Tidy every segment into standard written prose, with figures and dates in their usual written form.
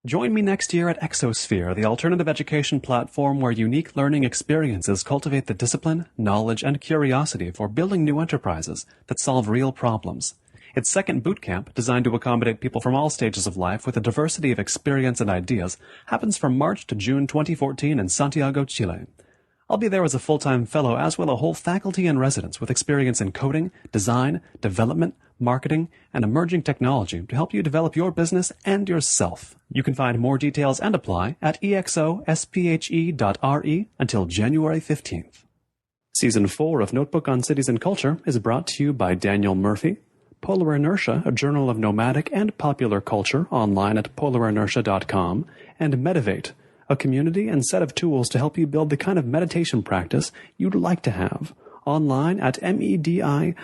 Join me next year at Exosphere, the alternative education platform where unique learning experiences cultivate the discipline, knowledge, and curiosity for building new enterprises that solve real problems. Its second boot camp, designed to accommodate people from all stages of life with a diversity of experience and ideas, happens from March to June 2014 in Santiago, Chile. I'll be there as a full-time fellow, as will a whole faculty and residents with experience in coding, design, development, marketing, and emerging technology to help you develop your business and yourself. You can find more details and apply at exosphe.re until January 15th. Season 4 of Notebook on Cities and Culture is brought to you by Daniel Murphy, Polar Inertia, a journal of nomadic and popular culture, online at polarinertia.com, and Medivate, a community and set of tools to help you build the kind of meditation practice you'd like to have, online at medivate.com.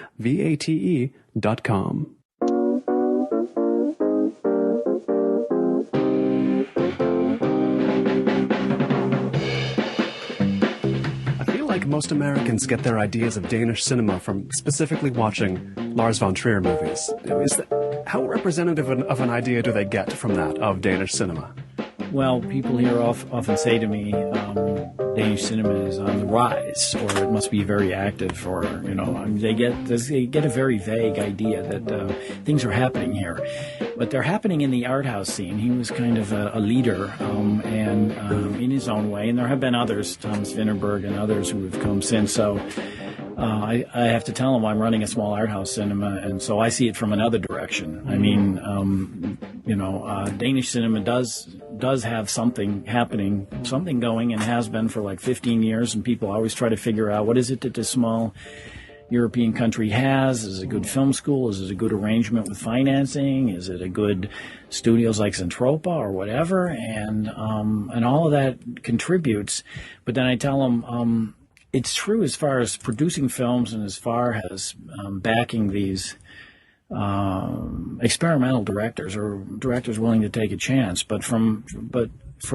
I feel like most Americans get their ideas of Danish cinema from specifically watching Lars von Trier movies. How representative of an idea do they get from that of Danish cinema? Well, people here often say to me, Danish cinema is on the rise, or it must be very active, or, they get a very vague idea that things are happening here. But they're happening in the art house scene. He was kind of a leader, and in his own way. And there have been others, Thomas Vinterberg and others who have come since. So I have to tell him I'm running a small art house cinema, and so I see it from another direction. I mean, Danish cinema does have something happening, something going, and has been for like 15 years, and people always try to figure out what is it that this small European country has. Is it a good film school? Is it a good arrangement with financing? Is it a good studios like Zentropa or whatever? And all of that contributes. But then I tell them, it's true as far as producing films and as far as backing these experimental directors or directors willing to take a chance. But from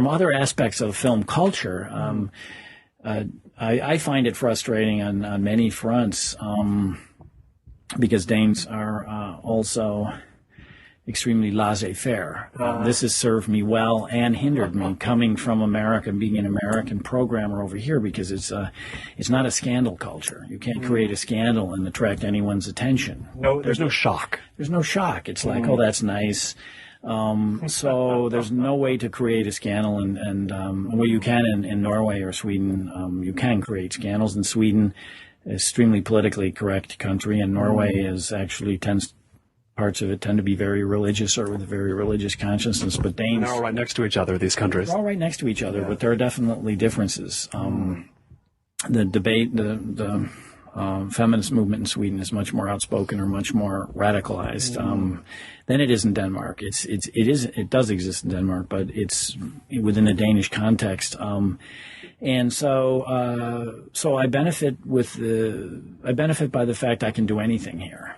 other aspects of film culture, I find it frustrating on many fronts because Danes are also extremely laissez-faire. This has served me well and hindered me coming from America and being an American programmer over here, because it's not a scandal culture. You can't create a scandal and attract anyone's attention. No, there's no shock. There's no shock. It's like, oh, that's nice. So there's no way to create a scandal, and well, you can in Norway or Sweden. You can create scandals. In Sweden, extremely politically correct country, and Norway is actually parts of it tend to be very religious or with a very religious consciousness. But Danes, they're all right next to each other, these countries. They're all right next to each other, but there are definitely differences. The debate, the feminist movement in Sweden is much more outspoken or much more radicalized than it is in Denmark. It does exist in Denmark, but it's within a Danish context. And so I benefit by the fact I can do anything here.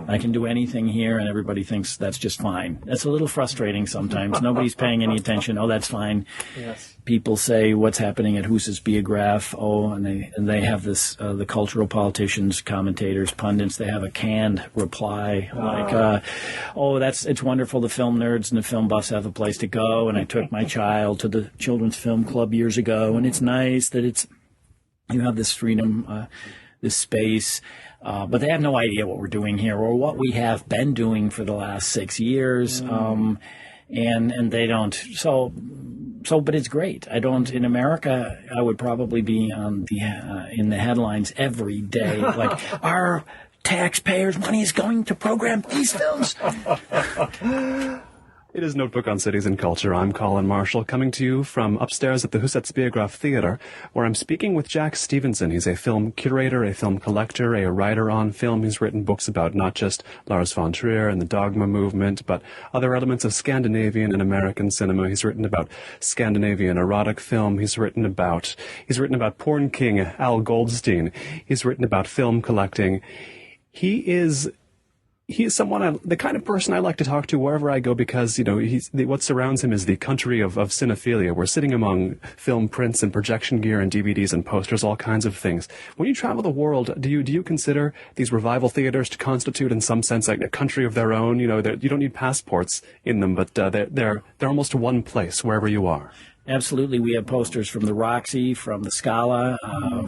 I can do anything here, and everybody thinks that's just fine. That's a little frustrating sometimes. Nobody's paying any attention. Oh, that's fine. Yes. People say what's happening at Husets Biograf. Oh, and they have this the cultural politicians, commentators, pundits. They have a canned reply like, oh, it's wonderful. The film nerds and the film buffs have a place to go. And I took my child to the Children's Film Club years ago, and it's nice that you have this freedom, this space, but they have no idea what we're doing here or what we have been doing for the last 6 years, and they don't. So, but it's great. In America, I would probably be on in the headlines every day, like our taxpayers' money is going to program these films. It is Notebook on Cities and Culture. I'm Colin Marshall, coming to you from upstairs at the Husets Biograf Theater, where I'm speaking with Jack Stevenson. He's a film curator, a film collector, a writer on film. He's written books about not just Lars von Trier and the Dogma movement, but other elements of Scandinavian and American cinema. He's written about Scandinavian erotic film. He's written about porn king Al Goldstein. He's written about film collecting. He is he's someone, the kind of person I like to talk to wherever I go, because, what surrounds him is the country of cinephilia. We're sitting among film prints and projection gear and DVDs and posters, all kinds of things. When you travel the world, do you consider these revival theaters to constitute, in some sense, like a country of their own? You don't need passports in them, but they're almost one place wherever you are. Absolutely. We have posters from the Roxy, from the Scala,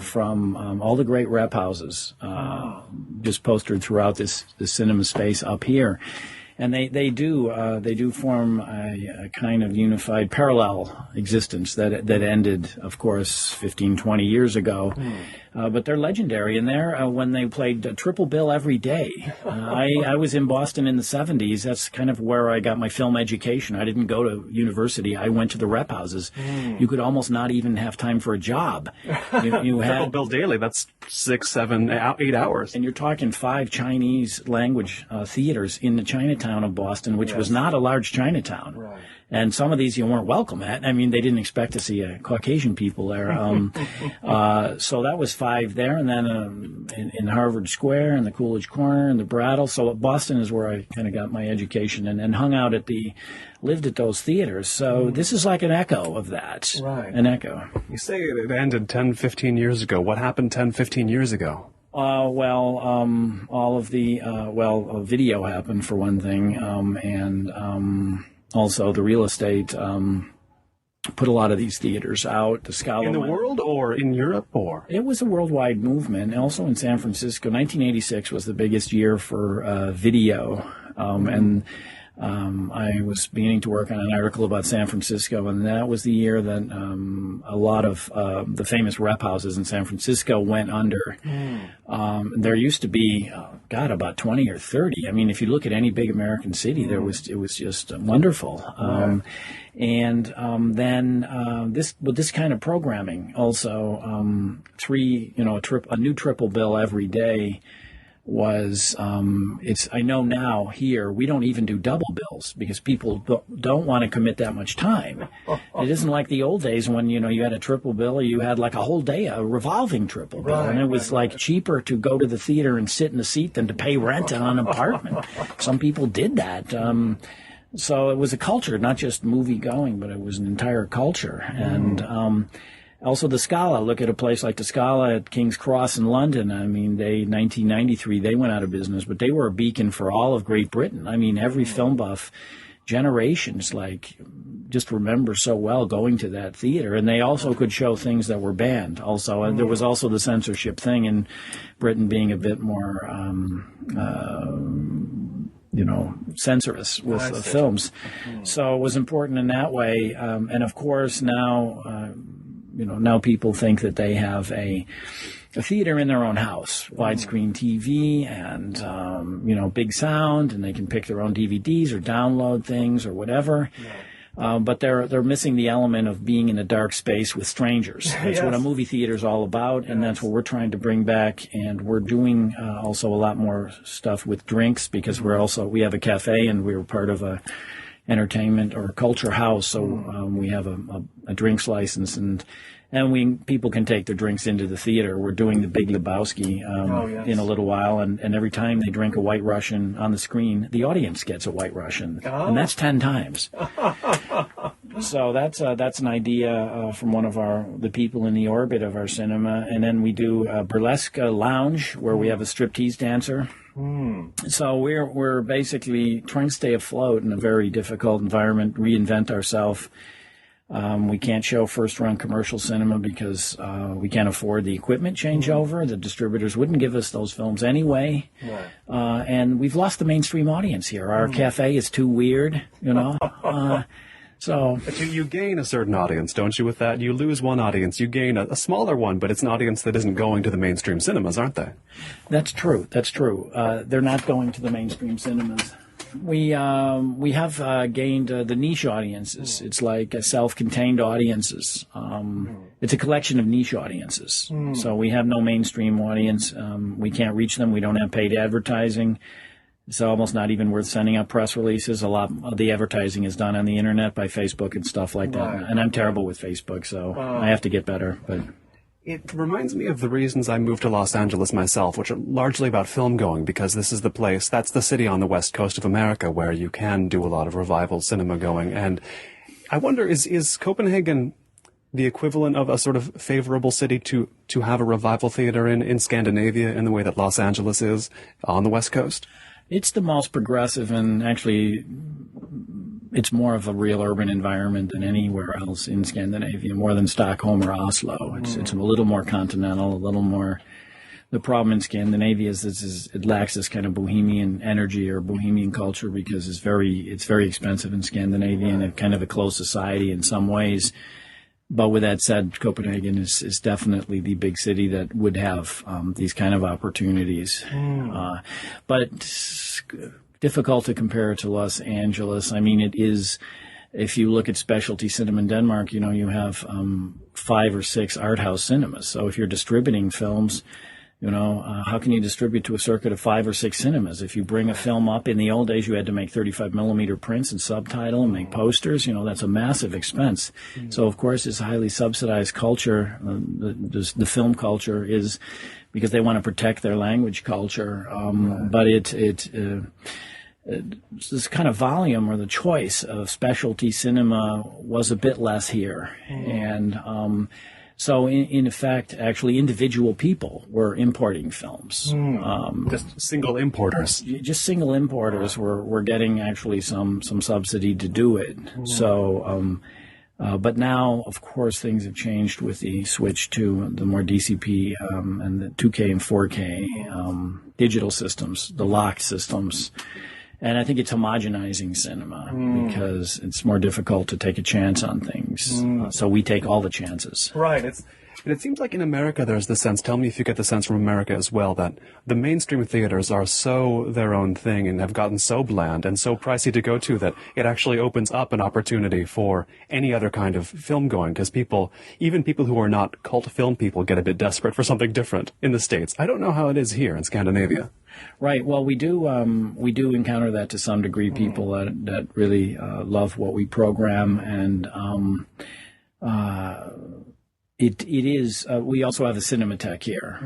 from all the great rep houses, just postered throughout this cinema space up here. And they do form a kind of unified parallel existence that ended, of course, 15, 20 years ago. But they're legendary, and when they played triple bill every day. I was in Boston in the 70s. That's kind of where I got my film education. I didn't go to university. I went to the rep houses. You could almost not even have time for a job. You had triple bill daily. That's 6, 7, 8 hours. And you're talking 5 Chinese language theaters in the Chinatown of Boston, which was not a large Chinatown. Right. And some of these you weren't welcome at. I mean, they didn't expect to see Caucasian people there. So that was 5 there, and then in Harvard Square and the Coolidge Corner and the Brattle. So Boston is where I kind of got my education and hung out lived at those theaters. So this is like an echo of that. Right. An echo. You say it ended 10, 15 years ago. What happened 10, 15 years ago? All of the, video happened for one thing, and also the real estate put a lot of these theaters out. The Scala in the world or in Europe, or? It was a worldwide movement. Also in San Francisco, 1986 was the biggest year for video, and I was beginning to work on an article about San Francisco, and that was the year that a lot of the famous rep houses in San Francisco went under. There used to be, about 20 or 30. I mean, if you look at any big American city, it was just wonderful. Then this kind of programming also, a new triple bill every day was, I know now here, we don't even do double bills because people don't want to commit that much time. It isn't like the old days when, you had a triple bill, or you had like a whole day, a revolving triple bill. And it was like cheaper to go to the theater and sit in the seat than to pay rent on an apartment. Some people did that. So it was a culture, not just movie going, but it was an entire culture. And, also, the Scala. Look at a place like the Scala at King's Cross in London. I mean, 1993, they went out of business, but they were a beacon for all of Great Britain. I mean, every film buff generations, just remember so well going to that theater. And they also could show things that were banned also. And there was also the censorship thing in Britain being a bit more, censorious with films. So it was important in that way. And of course, now... now people think that they have a theater in their own house, widescreen TV and, big sound, and they can pick their own DVDs or download things or whatever. But they're missing the element of being in a dark space with strangers. That's what a movie theater is all about, and that's what we're trying to bring back. And we're doing also a lot more stuff with drinks because we have a cafe and we're part of a entertainment or culture house, so we have a drinks license, and people can take their drinks into the theater. We're doing the Big Lebowski in a little while, and every time they drink a White Russian on the screen, the audience gets a White Russian, and that's 10 times. So that's an idea from one of the people in the orbit of our cinema, and then we do a burlesque lounge where we have a striptease dancer. So we're basically trying to stay afloat in a very difficult environment, reinvent ourselves. We can't show first-run commercial cinema because we can't afford the equipment changeover. The distributors wouldn't give us those films anyway. And we've lost the mainstream audience here. Our cafe is too weird, But you gain a certain audience, don't you, with that? You lose one audience. You gain a smaller one, but it's an audience that isn't going to the mainstream cinemas, aren't they? That's true. They're not going to the mainstream cinemas. We have gained the niche audiences. It's like self-contained audiences. It's a collection of niche audiences. So we have no mainstream audience. We can't reach them. We don't have paid advertising. It's almost not even worth sending out press releases. A lot of the advertising is done on the internet by Facebook and stuff like that. And I'm terrible with Facebook, so I have to get better. But It reminds me of the reasons I moved to Los Angeles myself, which are largely about film going, because this is the place, that's the city on the west coast of America where you can do a lot of revival cinema going. And I wonder, is Copenhagen the equivalent of a sort of favorable city to have a revival theater in Scandinavia in the way that Los Angeles is on the west coast? It's the most progressive, and actually it's more of a real urban environment than anywhere else in Scandinavia, more than Stockholm or Oslo. It's a little more continental, a little more. The problem in Scandinavia is it lacks this kind of bohemian energy or bohemian culture because it's very expensive in Scandinavia and a kind of a closed society in some ways. But with that said, Copenhagen is definitely the big city that would have these kind of opportunities. But it's difficult to compare it to Los Angeles. I mean, it is, if you look at specialty cinema in Denmark, you have 5 or 6 art house cinemas. So if you're distributing films, how can you distribute to a circuit of 5 or 6 cinemas? If you bring a film up, in the old days, you had to make 35 millimeter prints and subtitle and make posters. That's a massive expense. So, of course, it's a highly subsidized culture. The film culture is because they want to protect their language culture. But this kind of volume or the choice of specialty cinema was a bit less here. And, so, in effect, actually, individual people were importing films. Just single importers. Just single importers were getting actually some subsidy to do it. So, but now, of course, things have changed with the switch to the more DCP and the 2K and 4K digital systems, the locked systems. And I think it's homogenizing cinema because it's more difficult to take a chance on things. So we take all the chances. Right. And it seems like in America there's the sense, tell me if you get the sense from America as well, that the mainstream theaters are so their own thing and have gotten so bland and so pricey to go to that it actually opens up an opportunity for any other kind of film going, because even people who are not cult film people get a bit desperate for something different in the States. I don't know how it is here in Scandinavia. Right. Well, we do encounter that to some degree. People that really love what we program, and it is. We also have a Cinematheque here,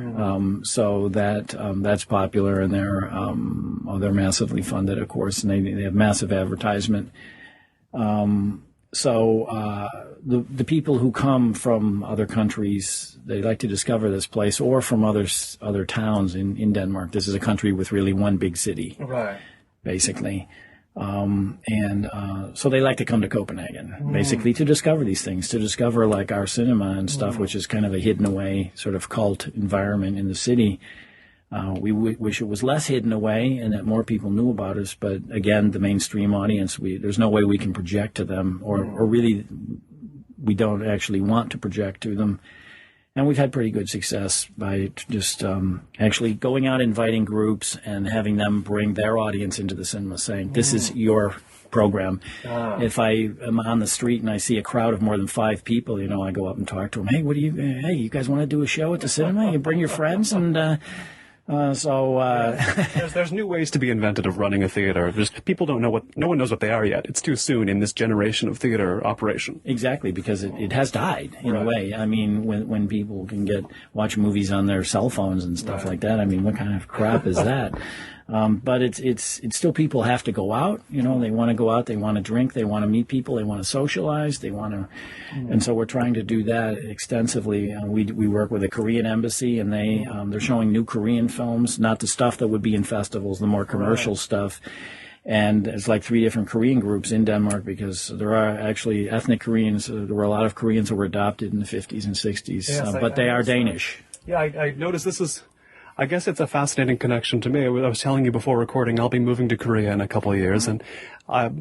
so that's popular, and they're massively funded, of course, and they have massive advertisement. So the people who come from other countries, they like to discover this place, or from other towns in Denmark. This is a country with really one big city, right? Basically, so they like to come to Copenhagen, basically, to discover these things, to discover like our cinema and stuff, which is kind of a hidden away sort of cult environment in the city. We wish it was less hidden away and that more people knew about us. But again, the mainstream audience, there's no way we can project to them, or really we don't actually want to project to them. And we've had pretty good success by just actually going out, inviting groups and having them bring their audience into the cinema, saying, this is your program. If I am on the street and I see a crowd of more than 5 people, I go up and talk to them. Hey, you guys want to do a show at the cinema? You bring your friends and... There's new ways to be invented of running a theater. People don't know no one knows what they are yet. It's too soon in this generation of theater operation. Exactly, because it has died in a way. I mean, when people can watch movies on their cell phones and stuff like that, I mean, what kind of crap is that? But it's still, people have to go out. They want to go out. They want to drink. They want to meet people. They want to socialize. They want to, and so we're trying to do that extensively. We work with the Korean embassy, and they're showing new Korean films, not the stuff that would be in festivals, the more commercial stuff. And it's like 3 different Korean groups in Denmark, because there are actually ethnic Koreans. There were a lot of Koreans who were adopted in the 50s and 60s, yes, but they are Danish. Yeah, I noticed this is. I guess it's a fascinating connection to me. I was telling you before recording, I'll be moving to Korea in a couple of years, and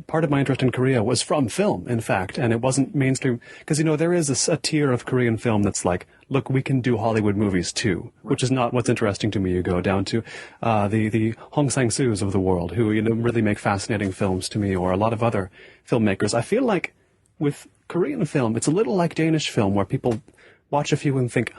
part of my interest in Korea was from film, in fact, and it wasn't mainstream, because, there is a tier of Korean film that's like, look, we can do Hollywood movies too, which is not what's interesting to me. You go down to the Hong Sang-soos of the world, who, really make fascinating films to me, or a lot of other filmmakers. I feel like with Korean film, it's a little like Danish film, where people watch a few and think,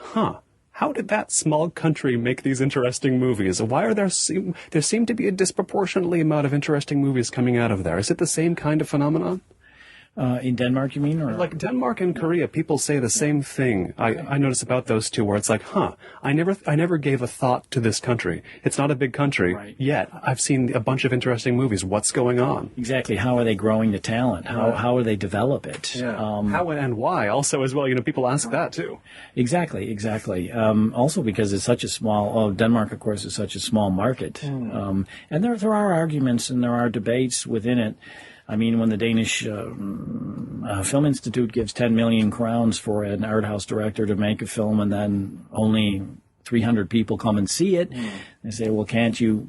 how did that small country make these interesting movies? Why are there seem to be a disproportionately amount of interesting movies coming out of there? Is it the same kind of phenomenon? In Denmark, you mean? Or? Like Denmark and Korea, people say the same thing. I notice about those two, where it's like, I never gave a thought to this country. It's not a big country, right. Yet I've seen a bunch of interesting movies. What's going on? Exactly. How are they growing the talent? How do they develop it? Yeah. How and why also as well. People ask that too. Exactly. Also because it's such a small, Denmark, of course, is such a small market. And there are arguments and there are debates within it. I mean, when the Danish Film Institute gives 10 million crowns for an art house director to make a film, and then only 300 people come and see it, they say, well, can't you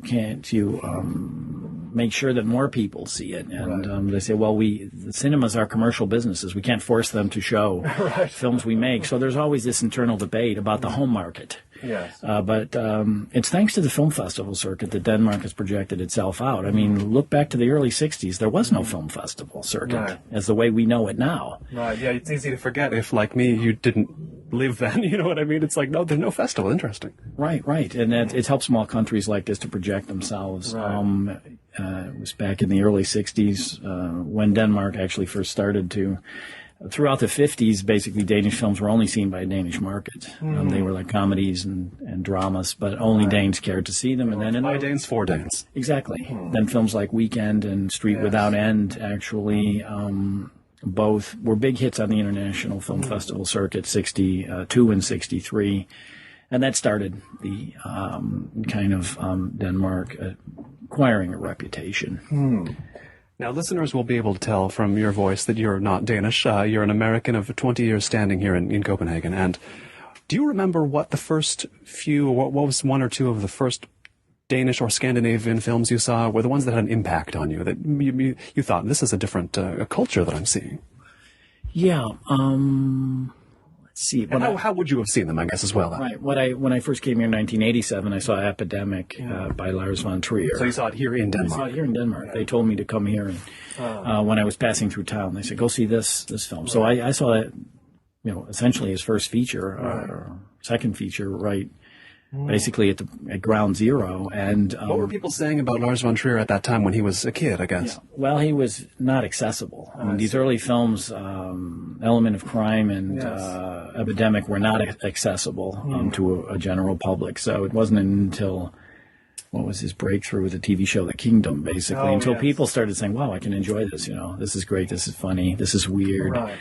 make sure that more people see it? And they say, well, the cinemas are commercial businesses. We can't force them to show films we make. So there's always this internal debate about the home market. Yes. But it's thanks to the film festival circuit that Denmark has projected itself out. I mean, look back to the early 60s. There was no film festival circuit as the way we know it now. Right, yeah, it's easy to forget if, like me, you didn't live then, you know what I mean? It's like, no, there's no festival. Interesting. Right. And it helps small countries like this to project themselves. Right. It was back in the early 60s when Denmark actually first started to... Throughout the 50s, basically, Danish films were only seen by a Danish market. They were like comedies and dramas, but only Danes cared to see them. And then by Danes, for Danes. Exactly. Then films like Weekend and Street Without End actually both were big hits on the International Film Festival circuit, 62 and 63. And that started the kind of Denmark acquiring a reputation. Now, listeners will be able to tell from your voice that you're not Danish. You're an American of 20 years standing here in Copenhagen. And do you remember what the first few, what was one or two of the first Danish or Scandinavian films you saw were the ones that had an impact on you, that you thought, this is a different culture that I'm seeing? Yeah. See, and how would you have seen them, I guess, as well? Then? Right. When I first came here in 1987, I saw Epidemic by Lars von Trier. So you saw it here in Denmark? I saw it here in Denmark. They told me to come here, and when I was passing through town, they said, go see this film. So I saw it, essentially his first feature, or second feature, basically at ground zero. And what were people saying about Lars von Trier at that time when he was a kid, I guess? Yeah. Well, he was not accessible. I mean, these early films, Element of Crime and Epidemic, were not accessible to a general public. So it wasn't until, what was his breakthrough with the TV show The Kingdom, basically, until people started saying, wow, I can enjoy this, this is great, this is funny, this is weird. Right.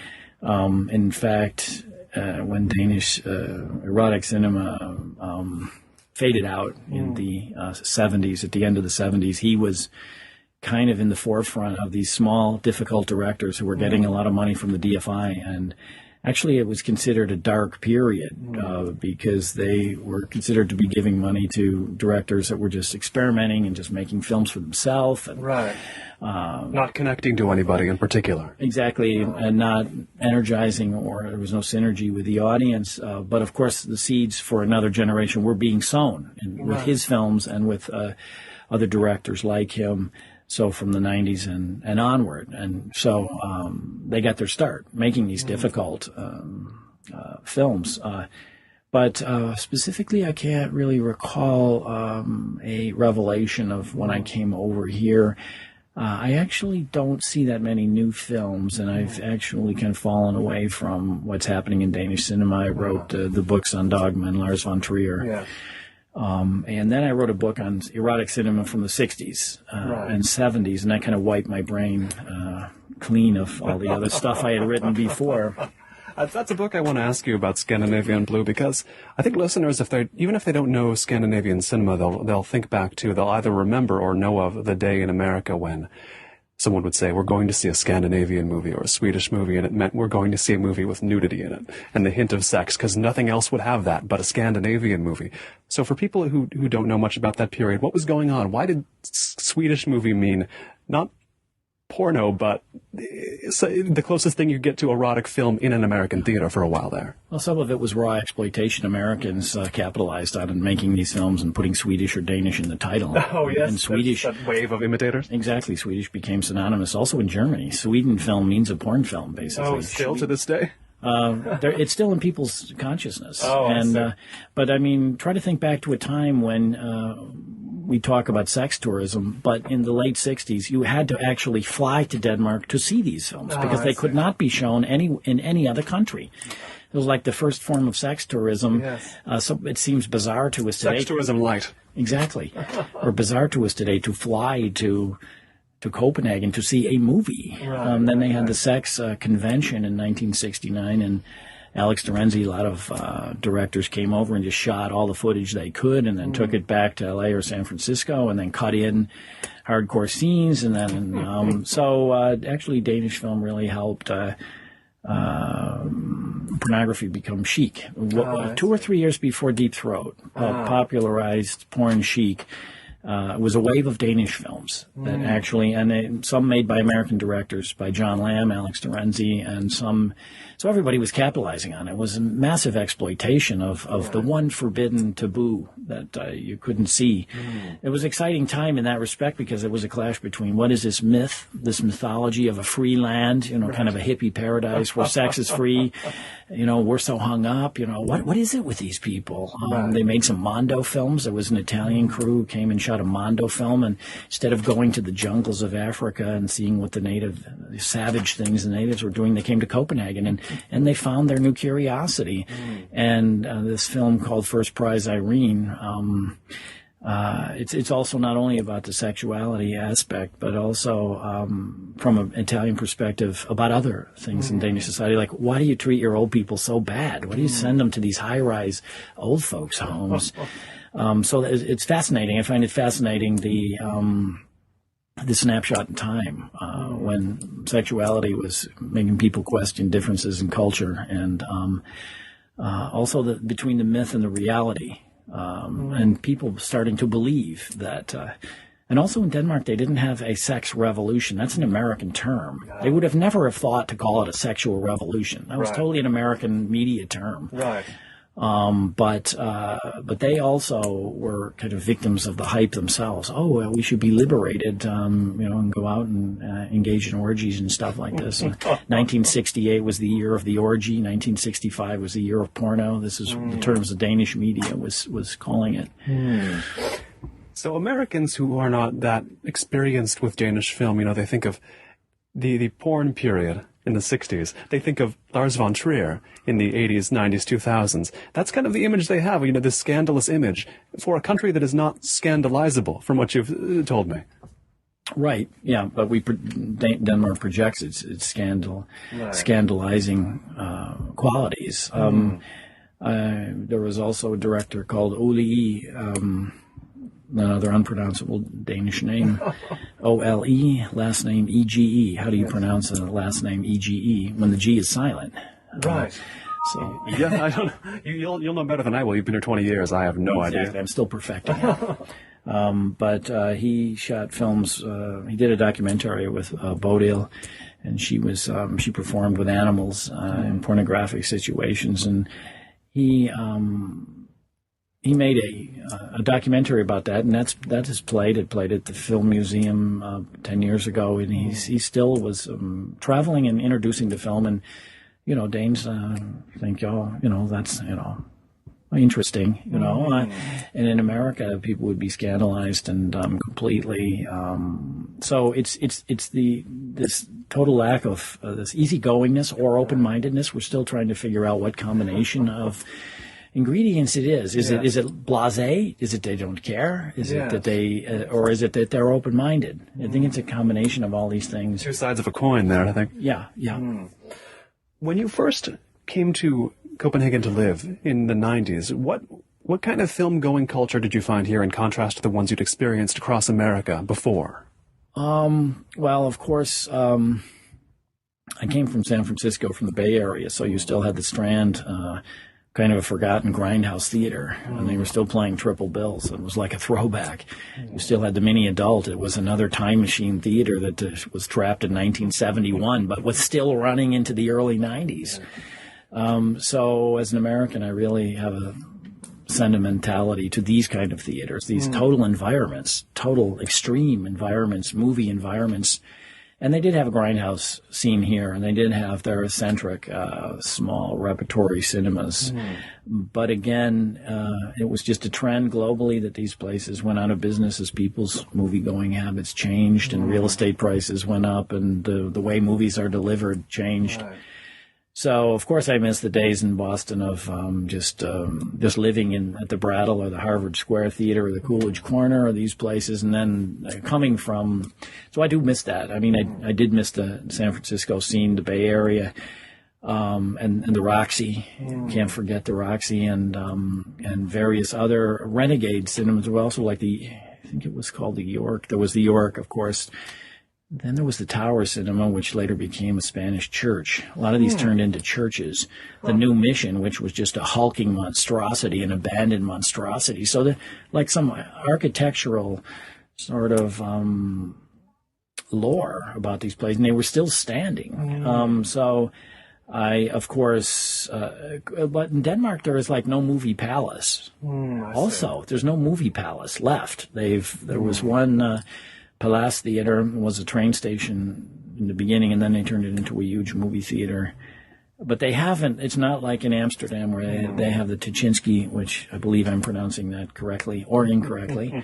In fact... when Danish erotic cinema faded out in the 70s, at the end of the 70s, he was kind of in the forefront of these small, difficult directors who were getting a lot of money from the DFI. And actually, it was considered a dark period because they were considered to be giving money to directors that were just experimenting and just making films for themselves. Right. Not connecting to anybody in particular. Exactly, and not energizing, or there was no synergy with the audience. But of course, the seeds for another generation were being sown with his films and with other directors like him. So from the 90s and onward. And so they got their start making these difficult films. But specifically, I can't really recall a revelation of when I came over here. I actually don't see that many new films, and I've actually kind of fallen away from what's happening in Danish cinema. I wrote the books on Dogma and Lars von Trier. Yeah. And then I wrote a book on erotic cinema from the 60s and 70s, and that kind of wiped my brain clean of all the other stuff I had written before. That's a book I want to ask you about, Scandinavian Blue, because I think listeners, even if they don't know Scandinavian cinema, they'll think back to, they'll either remember or know of the day in America when someone would say, we're going to see a Scandinavian movie or a Swedish movie, and it meant we're going to see a movie with nudity in it and the hint of sex, because nothing else would have that but a Scandinavian movie. So for people who don't know much about that period, what was going on? Why did Swedish movie mean not porno, but the closest thing you get to erotic film in an American theater for a while there? Well, some of it was raw exploitation. Americans capitalized on making these films and putting Swedish or Danish in the title. Oh, yes. And Swedish, that wave of imitators? Exactly. Swedish became synonymous. Also in Germany, Sweden film means a porn film, basically. Oh, still to this day? It's still in people's consciousness. Oh, and but I mean, try to think back to a time when we talk about sex tourism, but in the late 60s, you had to actually fly to Denmark to see these films because they could not be shown in any other country. It was like the first form of sex tourism. Yes. So it seems bizarre to us today. Sex tourism light. Exactly. Or bizarre to us today to fly to Copenhagen to see a movie. Right, then they had the sex convention in 1969, and Alex Terenzi, a lot of directors came over and just shot all the footage they could and then took it back to LA or San Francisco and then cut in hardcore scenes. And then, actually Danish film really helped pornography become chic. 2 or 3 years before Deep Throat popularized porn chic. It was a wave of Danish films that actually, some made by American directors, by John Lamb, Alex Terenzi, and some. So everybody was capitalizing on it. It was a massive exploitation of the one forbidden taboo that you couldn't see. It was an exciting time in that respect because it was a clash between what is this myth, this mythology of a free land, kind of a hippie paradise where sex is free. We're so hung up. What is it with these people? They made some Mondo films. There was an Italian crew who came and shot a Mondo film, and instead of going to the jungles of Africa and seeing what the savage things the natives were doing, they came to Copenhagen and they found their new curiosity. And this film called First Prize Irene, it's also not only about the sexuality aspect, but also from an Italian perspective about other things in Danish society. Like, why do you treat your old people so bad? Why do you send them to these high-rise old folks' homes? So it's fascinating. I find it fascinating the snapshot in time when sexuality was making people question differences in culture, and also between the myth and the reality. And people starting to believe that, and also in Denmark, they didn't have a sex revolution. That's an American term. They would have never have thought to call it a sexual revolution. That was totally an American media term. Right. But they also were kind of victims of the hype themselves. Oh, well, we should be liberated, and go out and engage in orgies and stuff like this. 1968 was the year of the orgy. 1965 was the year of porno. This is the terms the Danish media was calling it. So Americans who are not that experienced with Danish film, they think of the porn period in the 60s. They think of Lars von Trier in the 80s, 90s, 2000s. That's kind of the image they have, this scandalous image for a country that is not scandalizable, from what you've told me. Right, yeah, but Denmark projects its scandalizing qualities. There was also a director called Ole another unpronounceable Danish name, O-L-E, last name E-G-E. How do you pronounce the last name E-G-E when the G is silent? Right. So yeah, I don't know. You'll know better than I will. You've been here 20 years. I have no idea. I'm still perfecting it. But he shot films. He did a documentary with Bodil, and she performed with animals in pornographic situations, and he made a documentary about that, and that is played. It played at the Film Museum 10 years ago, and he still was traveling and introducing the film. And Danes think, that's interesting, and in America people would be scandalized and completely. So it's this total lack of this easygoingness or open-mindedness. We're still trying to figure out what combination of ingredients it is. Is it blasé? Is it they don't care? Is it that they, or is it that they're open-minded? I think it's a combination of all these things. Two sides of a coin there, I think. Yeah. When you first came to Copenhagen to live in the 90s, what kind of film-going culture did you find here in contrast to the ones you'd experienced across America before? Well, of course, I came from San Francisco, from the Bay Area, so you still had the Strand, kind of a forgotten grindhouse theater, and they were still playing triple bills. It was like a throwback. You still had the Mini Adult. It was another time machine theater that was trapped in 1971, but was still running into the early 90s. So as an American, I really have a sentimentality to these kind of theaters, these total environments, total extreme environments, movie environments. And they did have a grindhouse scene here, and they did have their eccentric, small repertory cinemas. But again, it was just a trend globally that these places went out of business as people's movie-going habits changed, and real estate prices went up, and the way movies are delivered changed. Right. So, of course, I miss the days in Boston of just living at the Brattle or the Harvard Square Theater or the Coolidge Corner or these places, and then coming from. So I do miss that. I mean, I did miss the San Francisco scene, the Bay Area, and the Roxy. Can't forget the Roxy and various other renegade cinemas. Also, like I think it was called the York. There was the York, of course. Then there was the Tower Cinema, which later became a Spanish church. A lot of these turned into churches. The New Mission, which was just a hulking monstrosity, an abandoned monstrosity. So like some architectural sort of lore about these places, and they were still standing. So I, of course, but in Denmark there is like no movie palace. Also, there's no movie palace left. There was one... Palace Theater was a train station in the beginning, and then they turned it into a huge movie theater. But they haven't, it's not like in Amsterdam where they have the Tuchinski, which I believe I'm pronouncing that correctly or incorrectly,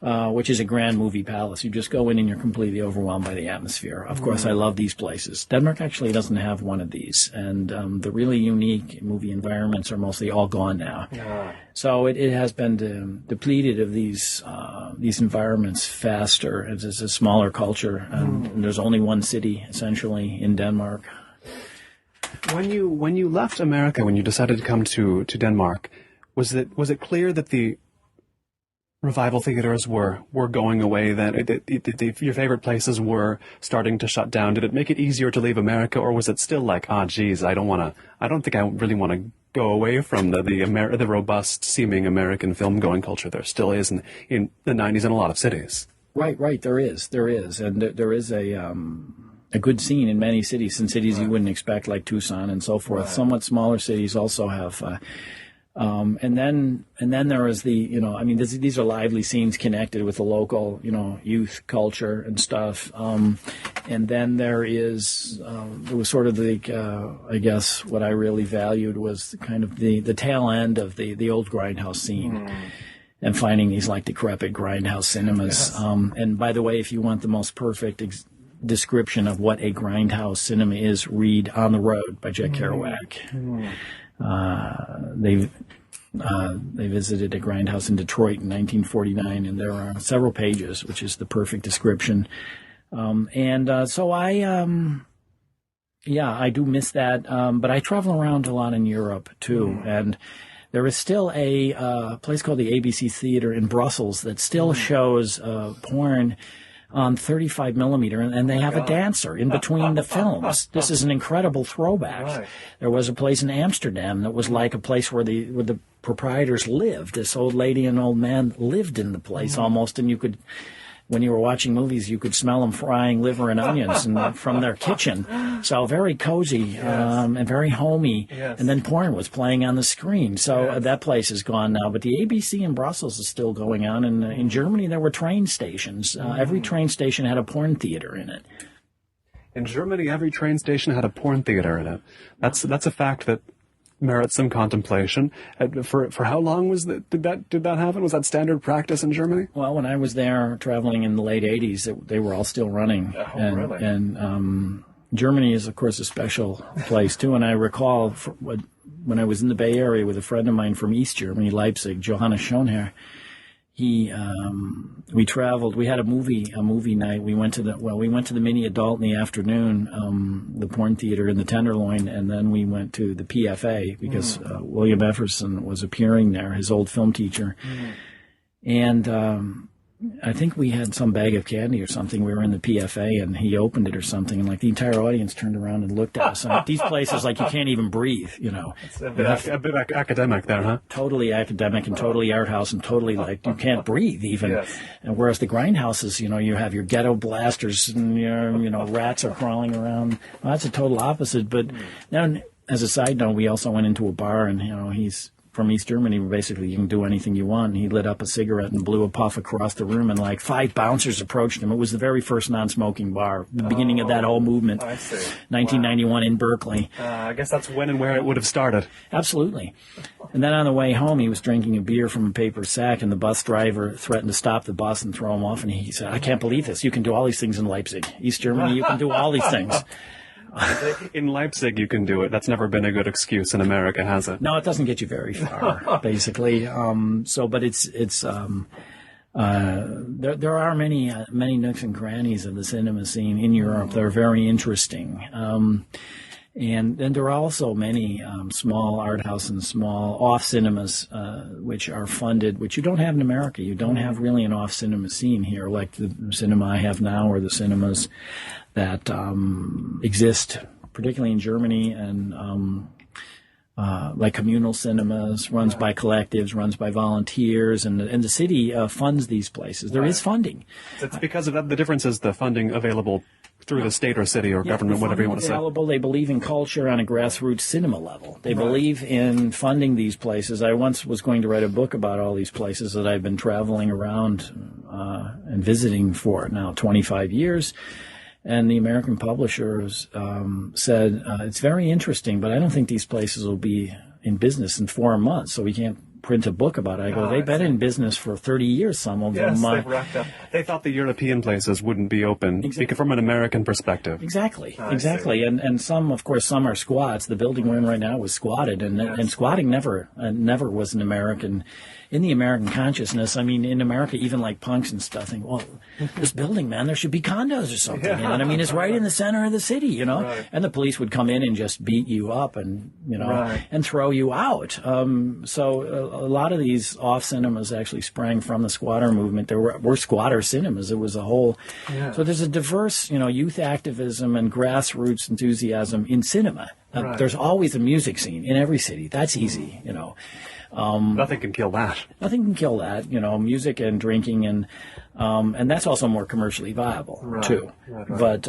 which is a grand movie palace. You just go in and you're completely overwhelmed by the atmosphere. Of course, I love these places. Denmark actually doesn't have one of these, and the really unique movie environments are mostly all gone now. So it has been depleted of these environments faster. It's a smaller culture, and there's only one city, essentially, in Denmark. When you left America, when you decided to come to Denmark, was it clear that the revival theaters were going away, that your favorite places were starting to shut down? Did it make it easier to leave America, or was it still like, geez, I don't think I really want to go away from the robust seeming American film going culture there still is in the 90s in a lot of cities? Right, there is, and there is a good scene in many cities, you wouldn't expect, like Tucson and so forth. Somewhat smaller cities also have, and then there is these are lively scenes connected with the local, youth culture and stuff. And then there was sort of I guess what I really valued was kind of the tail end of the old grindhouse scene. And finding these like decrepit grindhouse cinemas. And by the way, if you want the most perfect description of what a grindhouse cinema is, read On the Road by Jack Kerouac. They visited a grindhouse in Detroit in 1949, and there are several pages, which is the perfect description. So I do miss that, but I travel around a lot in Europe too, and there is still a place called the ABC Theater in Brussels that still shows porn on 35 millimeter, and they have a dancer in between the films. This is an incredible throwback. Right. There was a place in Amsterdam that was like a place where the proprietors lived. This old lady and old man lived in the place almost, and you could, when you were watching movies, you could smell them frying liver and onions from their kitchen. So very cozy and very homey. Yes. And then porn was playing on the screen. So that place is gone now. But the ABC in Brussels is still going on. And in Germany, there were train stations. Every train station had a porn theater in it. In Germany, every train station had a porn theater in it. That's a fact that merits some contemplation. For how long did that happen? Was that standard practice in Germany? Well, when I was there traveling in the late 80s, they were all still running. Really? And Germany is, of course, a special place, too. And I recall when I was in the Bay Area with a friend of mine from East Germany, Leipzig, Johannes Schoenherr, we traveled. We had a movie night. We went to the Mini Adult in the afternoon, the porn theater in the Tenderloin, and then we went to the PFA because William Efferson was appearing there, his old film teacher, and I think we had some bag of candy or something. We were in the PFA, and he opened it or something, and like the entire audience turned around and looked at us. And these places, like, you can't even breathe, It's a bit academic there, huh? Totally academic and totally art house and totally like you can't breathe even. Yes. And whereas the grindhouses, you have your ghetto blasters and your rats are crawling around. Well, that's a total opposite. But now, as a side note, we also went into a bar, and from East Germany, where basically you can do anything you want. And he lit up a cigarette and blew a puff across the room, and like 5 bouncers approached him. It was the very first non-smoking bar, the beginning of that whole movement. I see. 1991 in Berkeley. I guess that's when and where it would have started. Absolutely. And then on the way home, he was drinking a beer from a paper sack, and the bus driver threatened to stop the bus and throw him off. And he said, "I can't believe this. You can do all these things in Leipzig. East Germany, you can do all these things." In Leipzig, you can do it. That's never been a good excuse in America, has it? No, it doesn't get you very far, basically. But there are many nooks and crannies of the cinema scene in Europe that are very interesting. And then there are also many small art house and small off cinemas which are funded, which you don't have in America. You don't have really an off cinema scene here, like the cinema I have now, or the cinemas that exist, particularly in Germany, and like communal cinemas, runs by collectives, runs by volunteers, and the city funds these places. There is funding. It's because of that. The difference is the funding available through the state or city or government, whatever you want to say. They believe in culture on a grassroots cinema level. They believe in funding these places. I once was going to write a book about all these places that I've been traveling around and visiting for now 25 years. And the American publishers said, it's very interesting, but I don't think these places will be in business in 4 months, so we can't print a book about it. I go, they've been in business for 30 years, some of them. They've racked up. They thought the European places wouldn't be open from an American perspective. Exactly. And some, of course, some are squats. The building we're in right now was squatted, and squatting never was an American, in the American consciousness. I mean, in America, even like punks and stuff think, well, this building, man, there should be condos or something. You know what I mean? It's right in the center of the city, you know? Right. And the police would come in and just beat you up and, and throw you out. So a lot of these off cinemas actually sprang from the squatter movement. There were squatter cinemas. It was a whole... Yeah. So there's a diverse, youth activism and grassroots enthusiasm in cinema. There's always a music scene in every city. That's easy, Nothing can kill that. Nothing can kill that, music and drinking, and that's also more commercially viable too. Right. But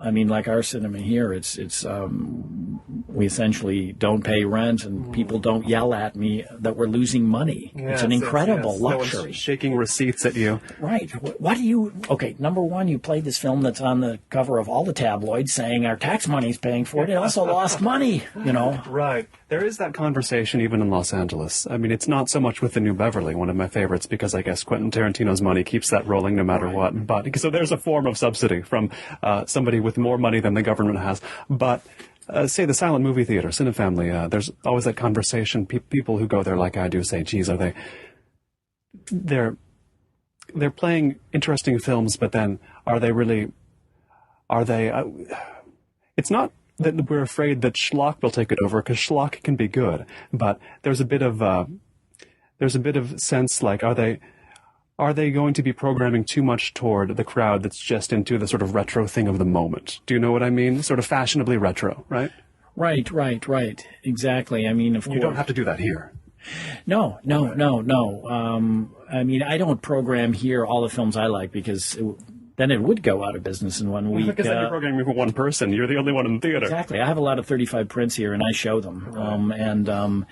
I mean, like our cinema here, it's we essentially don't pay rent, and people don't yell at me that we're losing money. It's an incredible luxury. No one's shaking receipts at you. Right. What do you? Okay, number one, you played this film that's on the cover of all the tabloids, saying our tax money's paying for it. It also lost money. Right. There is that conversation even in Los Angeles. I mean, it's not so much with the New Beverly, one of my favorites, because I guess Quentin Tarantino's money keeps that rolling no matter what. But so there's a form of subsidy from somebody with more money than the government has. But say the silent movie theater, Cinefamily, there's always that conversation. People who go there like I do say, geez, they're playing interesting films, but then are they it's not that we're afraid that schlock will take it over, because schlock can be good, but there's a bit of sense like, are they going to be programming too much toward the crowd that's just into the sort of retro thing of the moment? Do you know what I mean? Sort of fashionably retro, right? Right. Exactly. I mean, of course. You don't have to do that here. No. I mean, I don't program here all the films I like, because then it would go out of business in 1 week. Because then you're programming for one person. You're the only one in the theater. Exactly. I have a lot of 35 prints here, and I show them. Right.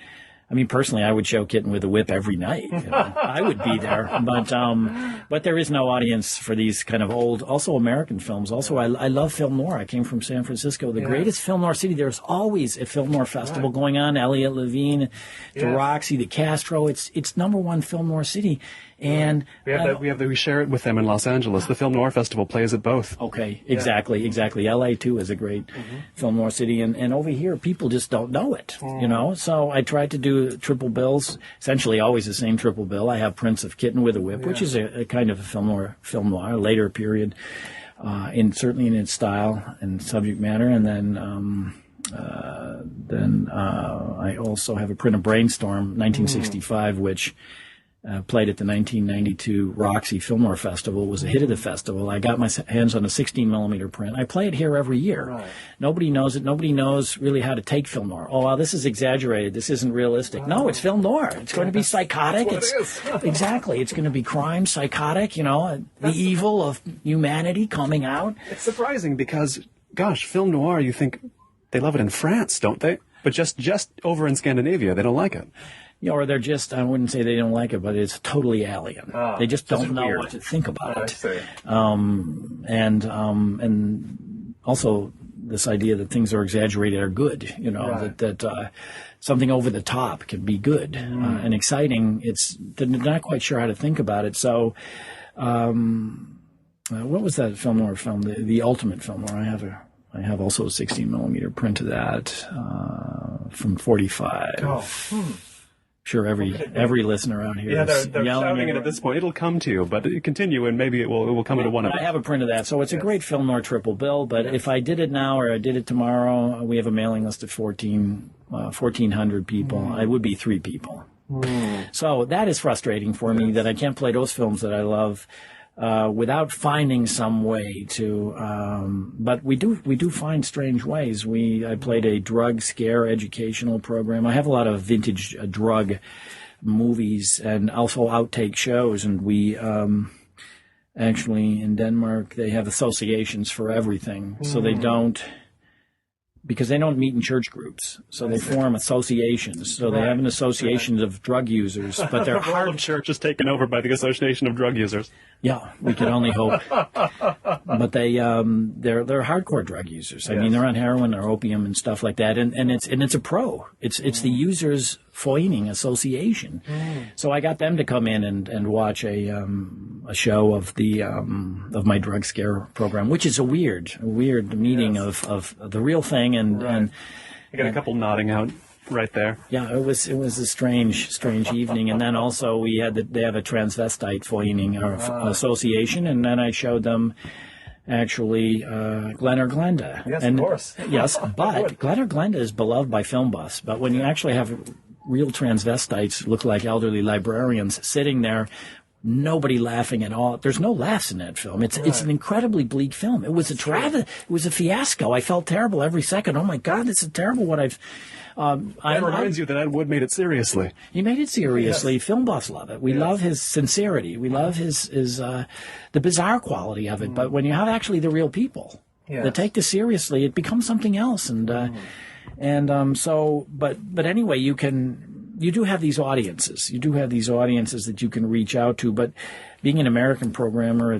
I mean, personally, I would show Kitten with a Whip every night. I would be there. But there is no audience for these kind of old, also American films. Also, I love film noir. I came from San Francisco, the greatest film noir city. There's always a film noir festival going on. Elliot Levine, the Roxy, the Castro. It's #1 film noir city. And we share it with them in Los Angeles. The Film Noir Festival plays at both. Okay, exactly. LA too is a great film noir city, and over here people just don't know it. So I tried to do triple bills, essentially always the same triple bill. I have prints of Kitten with a Whip, which is a kind of a film noir, later period, certainly in its style and subject matter, and then I also have a print of Brainstorm, 1965, which played at the 1992 Roxy Film Noir Festival. It was a hit of the festival. I got my hands on a 16mm print. I play it here every year. Right. Nobody knows it. Nobody knows really how to take film noir. Oh, wow, this is exaggerated. This isn't realistic. No, it's film noir. It's going to be psychotic. Exactly. It's going to be crime, psychotic, the evil of humanity coming out. It's surprising because, gosh, film noir, you think they love it in France, don't they? But just over in Scandinavia, they don't like it. You know, or they're just, I wouldn't say they don't like it, but it's totally alien. They just don't know weird. what to think about it. I see. And also this idea that things are exaggerated are good, you know, Right. that something over the top can be good and exciting. They're not quite sure how to think about it. So, what was that film noir film? The ultimate film noir. I have also a 16 millimeter print of that from 45. Oh. Sure, every listener out here is they're yelling shouting it at this point. It'll come to you, but continue, and maybe it will come into one of I them. have a print of that, so it's a great film noir triple bill. But if I did it now or I did it tomorrow, we have a mailing list of 1,400 people. I would be 3 people. So that is frustrating for me that I can't play those films that I love without finding some way to. But we do find strange ways. I played a drug scare educational program. I have a lot of vintage drug movies and also outtake shows, and we actually in Denmark they have associations for everything, so they don't. Because they don't meet in church groups, so they form associations. So they have an association of drug users, but they're The role of church is taken over by the Association of Drug Users. Yeah, we can only hope. But they're hardcore drug users. I mean, they're on heroin or opium and stuff like that, and it's a pro. It's the users Foining Association. So I got them to come in and watch a show of of my drug scare program, which is a weird meeting of the real thing and You got a couple nodding out right there. yeah, it was a strange evening, and then also they have a transvestite foining association, and then I showed them actually Glenn or Glenda. Yes, and, of course. Yes, but Glenn or Glenda is beloved by film buffs, but when you actually have real transvestites look like elderly librarians sitting there, nobody laughing at all. There's no laughs in that film. It's an incredibly bleak film. It was it was a fiasco. I felt terrible every second. Oh my God, this is terrible. What I've. That reminds you that Ed Wood made it seriously. He made it seriously. Film buffs love it. We love his sincerity. We love his the bizarre quality of it. But when you have actually the real people that take this seriously, it becomes something else. But anyway, you do have these audiences. You do have these audiences that you can reach out to. But being an American programmer,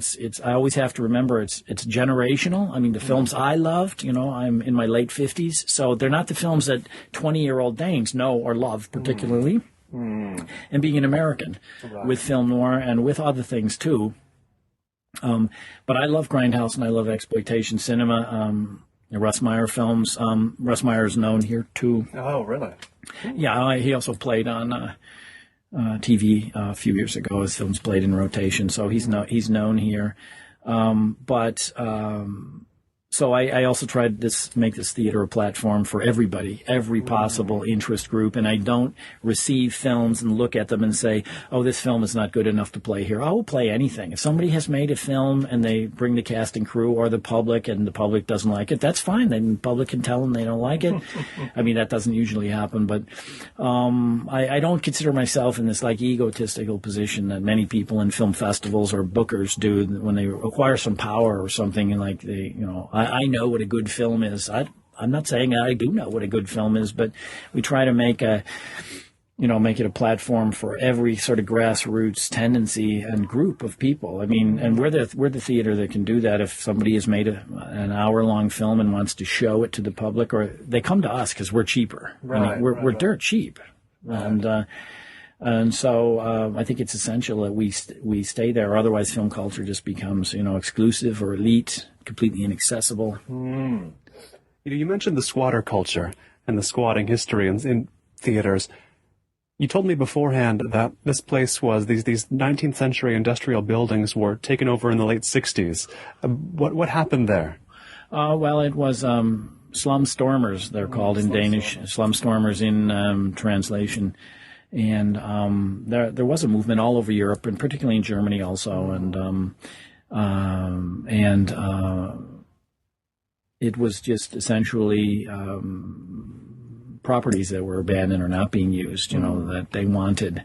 I always have to remember it's generational. I mean, the films I loved, I'm in my late 50s, so they're not the films that 20-year-old Danes know or love particularly. And being an American with film noir and with other things too. But I love Grindhouse and I love exploitation cinema. Russ Meyer films. Russ Meyer is known here too. Oh, really? Yeah, he also played on TV a few years ago. His films played in rotation, so he's known here. So I also tried to make this theater a platform for everybody, every possible interest group, and I don't receive films and look at them and say, oh, this film is not good enough to play here. I will play anything. If somebody has made a film and they bring the cast and crew or the public and the public doesn't like it, that's fine. Then the public can tell them they don't like it. I mean, that doesn't usually happen, but I don't consider myself in this egotistical position that many people in film festivals or bookers do when they acquire some power or something, and I know what a good film is. I'm not saying I do know what a good film is, but we try to make it a platform for every sort of grassroots tendency and group of people. I mean, and we're the theater that can do that. If somebody has made an hour-long film and wants to show it to the public, or they come to us because we're cheaper. We're dirt cheap, and so I think it's essential that we stay there. Otherwise, film culture just becomes exclusive or elite, completely inaccessible. You mentioned the squatter culture and the squatting history in theaters. You told me beforehand that this place was these 19th century industrial buildings were taken over in the late 60s. What happened there? Well, it was slum stormers. They're called in Danish. Slum stormers in translation. And there was a movement all over Europe, and particularly in Germany also, and it was just essentially properties that were abandoned or not being used. That they wanted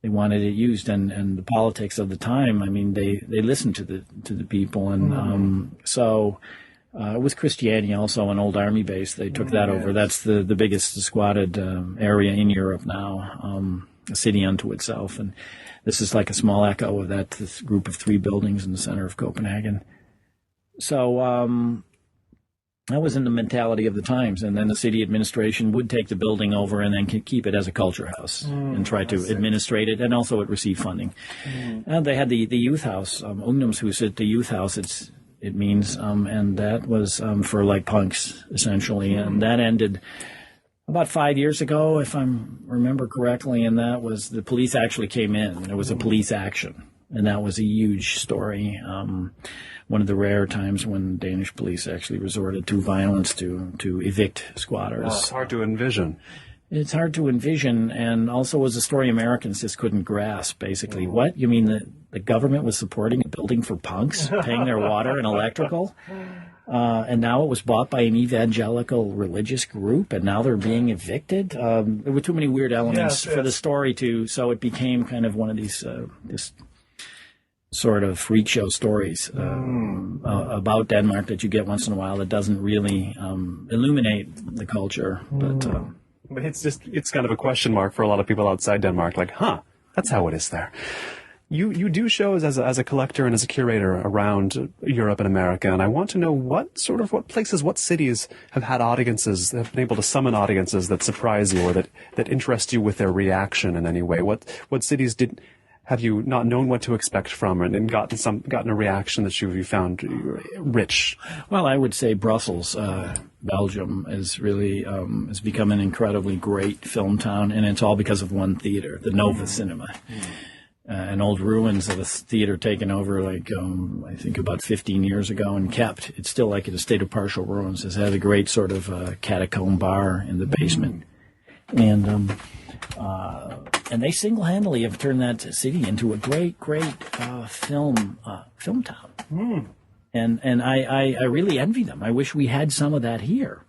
it used, and the politics of the time. I mean, they listened to the people, and so with Christiania, also an old army base. They took that over. That's the biggest squatted area in Europe now, a city unto itself. And this is like a small echo of that, this group of 3 buildings in the center of Copenhagen. So that was in the mentality of the times. And then the city administration would take the building over and then keep it as a culture house and try to administrate it. And also it received funding. And they had the youth house, Ungdomshuset, the youth house, it means, and that was for like punks, essentially. And that ended about 5 years ago, if I remember correctly, and that was the police actually came in. There was a police action, and that was a huge story. One of the rare times when Danish police actually resorted to violence to evict squatters. Well, it's hard to envision. It's hard to envision, and also was a story Americans just couldn't grasp, basically. What? You mean the government was supporting a building for punks, paying their water and electrical? And now it was bought by an evangelical religious group, and now they're being evicted? There were too many weird elements for the story so it became kind of one of these this sort of freak show stories about Denmark that you get once in a while that doesn't really illuminate the culture. But it's kind of a question mark for a lot of people outside Denmark, like, that's how it is there. You do shows as a collector and as a curator around Europe and America, and I want to know what places, what cities have had audiences, have been able to summon audiences that surprise you or that interest you with their reaction in any way. What cities have you not known what to expect from and gotten a reaction that you found rich? Well, I would say Brussels, Belgium, is really has become an incredibly great film town, and it's all because of one theater, the Nova Cinema. An old ruins of a theater taken over, I think about 15 years ago and kept. It's still like in a state of partial ruins. It's had a great sort of catacomb bar in the basement. And they single-handedly have turned that city into a great film town. And I really envy them. I wish we had some of that here.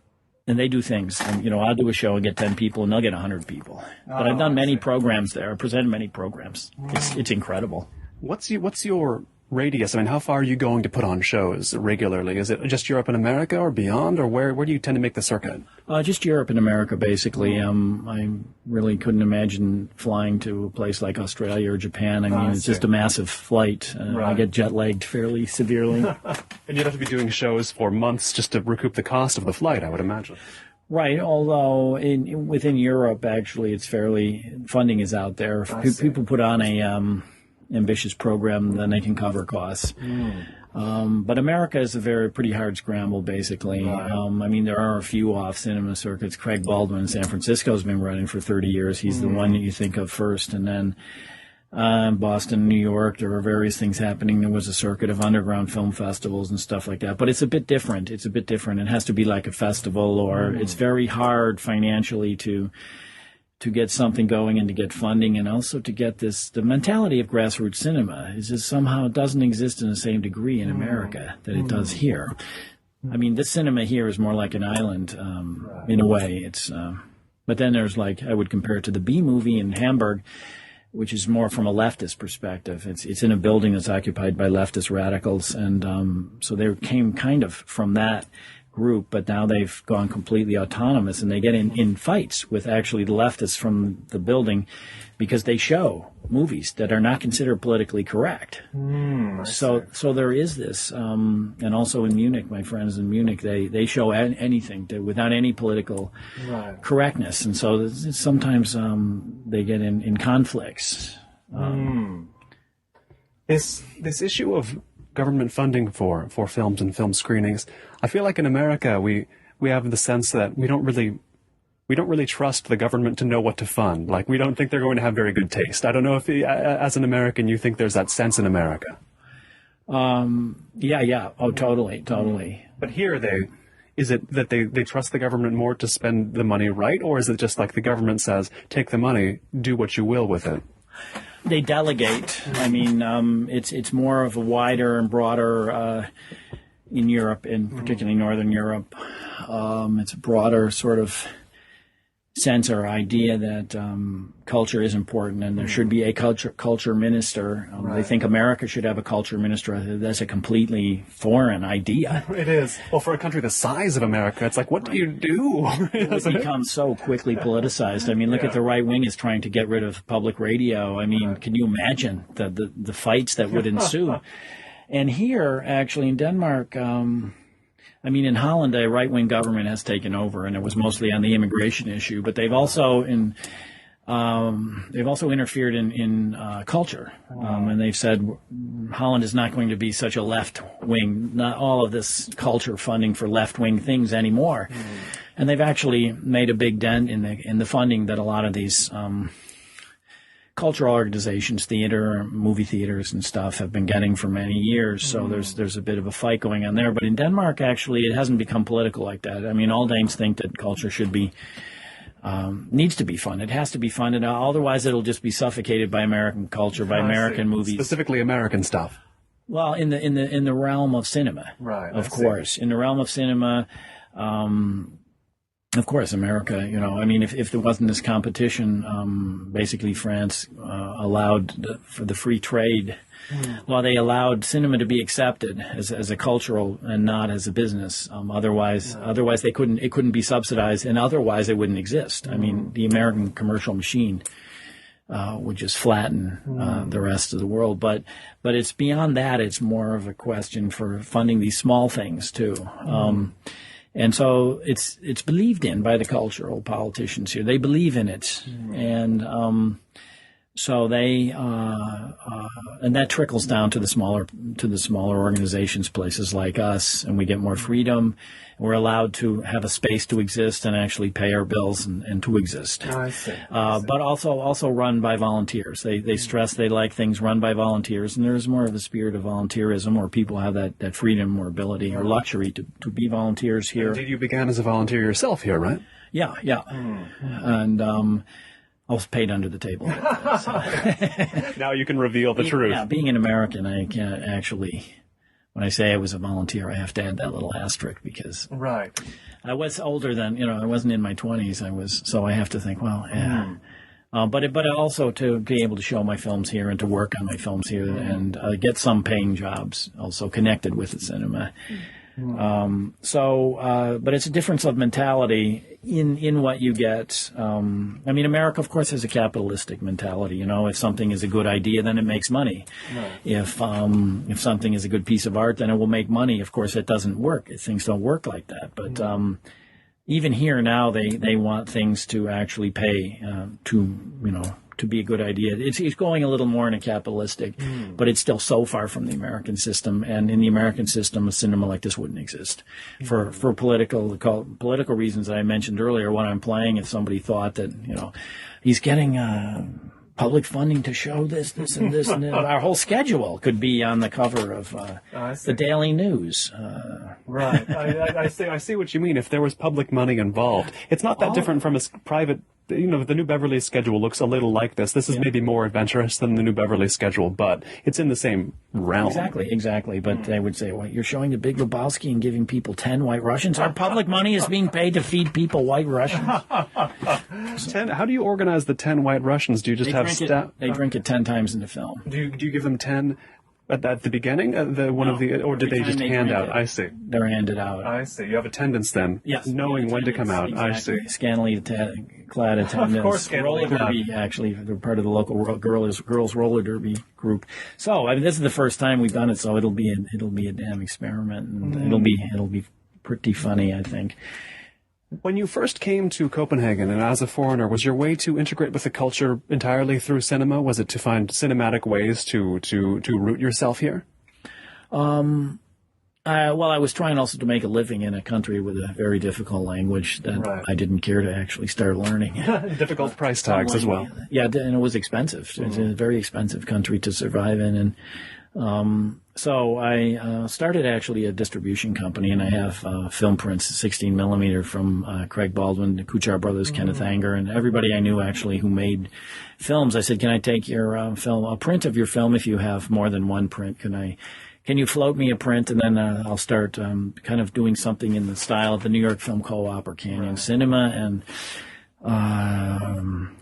And they do things. And, I'll do a show and get 10 people, and they'll get 100 people. But I've done many programs there. I've presented many programs. It's incredible. What's your radius? I mean, how far are you going to put on shows regularly? Is it just Europe and America or beyond, or where do you tend to make the circuit? Just Europe and America, basically. I really couldn't imagine flying to a place like Australia or Japan. I mean, it's just a massive flight. I get jet-lagged fairly severely. And you'd have to be doing shows for months just to recoup the cost of the flight, I would imagine. Right, although within Europe, actually, funding is out there. If people put on a ambitious program, then they can cover costs. But America is a pretty hard scramble, basically. I mean, there are a few off cinema circuits. Craig Baldwin in San Francisco has been running for 30 years. He's the one that you think of first. And then Boston, New York, there are various things happening. There was a circuit of underground film festivals and stuff like that. But it's a bit different. It has to be like a festival, or it's very hard financially to get something going and to get funding, and also to get the mentality of grassroots cinema is just somehow it doesn't exist in the same degree in America that it does here. I mean, this cinema here is more like an island in a way. But then there's I would compare it to the B movie in Hamburg, which is more from a leftist perspective. It's in a building that's occupied by leftist radicals, and so they came kind of from that group, but now they've gone completely autonomous, and they get in fights with actually the leftists from the building because they show movies that are not considered politically correct. So there is this, and also in Munich, my friends in Munich, they show anything without any political correctness, and so sometimes they get in conflicts. This issue of government funding for films and film screenings, I feel like in America we have the sense that we don't really trust the government to know what to fund. Like, we don't think they're going to have very good taste. I don't know if as an American you think there's that sense in America. Yeah. Oh, totally. But here is it that they trust the government more to spend the money right, or is it just like the government says, take the money, do what you will with it? They delegate. I mean, it's more of a wider and broader in Europe, and particularly Northern Europe. It's a broader sort of sense or idea that culture is important and there should be a culture minister. They think America should have a culture minister. That's a completely foreign idea. It is. Well, for a country the size of America, it's like, what do you do? It's become so quickly politicized. I mean, look at the right wing is trying to get rid of public radio. I mean, can you imagine the fights that would ensue? And here, actually, in Denmark, I mean, in Holland, a right-wing government has taken over, and it was mostly on the immigration issue. But they've also interfered in culture, and they've said Holland is not going to be such a left-wing. Not all of this culture funding for left-wing things anymore, and they've actually made a big dent in the funding that a lot of these cultural organizations, theater, movie theaters and stuff have been getting for many years. So there's a bit of a fight going on there. But in Denmark, actually, it hasn't become political like that. I mean, all Danes think that culture should be, needs to be funded. It has to be funded. Otherwise, it'll just be suffocated by American culture, by American movies. Specifically American stuff. Well, in the realm of cinema, right? Of course, in the realm of cinema, of course, America. You know, I mean, if there wasn't this competition, basically France allowed for the free trade. Well, they allowed cinema to be accepted as a cultural and not as a business. Otherwise it couldn't be subsidized, and otherwise it wouldn't exist. I mean, the American commercial machine would just flatten the rest of the world. But it's beyond that. It's more of a question for funding these small things too. And so it's believed in by the cultural politicians here. They believe in it, and so they and that trickles down to the smaller organizations, places like us, and we get more freedom. We're allowed to have a space to exist and actually pay our bills and to exist. I see. But also run by volunteers. They stress they like things run by volunteers, and there's more of a spirit of volunteerism where people have that freedom or ability or luxury to be volunteers here. Indeed, you began as a volunteer yourself here, right? Yeah. And I was paid under the table. So. Now you can reveal the truth. Yeah, being an American, I can't actually. When I say I was a volunteer, I have to add that little asterisk because I was older than, I wasn't in my 20s. So I have to think, well, yeah. But also to be able to show my films here and to work on my films here and get some paying jobs also connected with the cinema. But it's a difference of mentality in what you get. I mean, America, of course, has a capitalistic mentality. If something is a good idea, then it makes money. Right. If something is a good piece of art, then it will make money. Of course, it doesn't work. Things don't work like that. But even here now, they want things to actually pay to be a good idea. It's going a little more in a capitalistic, but it's still so far from the American system. And in the American system, a cinema like this wouldn't exist for political reasons that I mentioned earlier. When I'm playing, if somebody thought that he's getting public funding to show this, and this, and our whole schedule could be on the cover of the Daily News. Right. I see what you mean. If there was public money involved, it's not that different from a private. The New Beverly schedule looks a little like this. This is maybe more adventurous than the New Beverly schedule, but it's in the same realm. Exactly. But they would say, well, you're showing the Big Lebowski and giving people 10 White Russians? Our public money is being paid to feed people White Russians? How do you organize the 10 White Russians? Do you just have staff? They drink it 10 times in the film. Do you give them 10 at the beginning? Or did they just hand out? I see. They're handed out. I see. You have attendance then. Yes. Knowing when to come out. Exactly. I see. Scantily clad attendants. Of course, roller derby, actually. They're part of the local girls roller derby group. So, I mean, this is the first time we've done it, so it'll be a damn experiment, and it'll be pretty funny, I think. When you first came to Copenhagen and as a foreigner, was your way to integrate with the culture entirely through cinema? Was it to find cinematic ways to root yourself here? I was trying also to make a living in a country with a very difficult language that I didn't care to actually start learning. Difficult price tags as well. Yeah, and it was expensive. It's a very expensive country to survive in, and so I started actually a distribution company, and I have film prints, 16 millimeter from Craig Baldwin, the Kuchar brothers, Kenneth Anger, and everybody I knew actually who made films. I said, can I take your a print of your film if you have more than one print? Can you float me a print, and then I'll start kind of doing something in the style of the New York Film Co-op or Canyon Cinema, and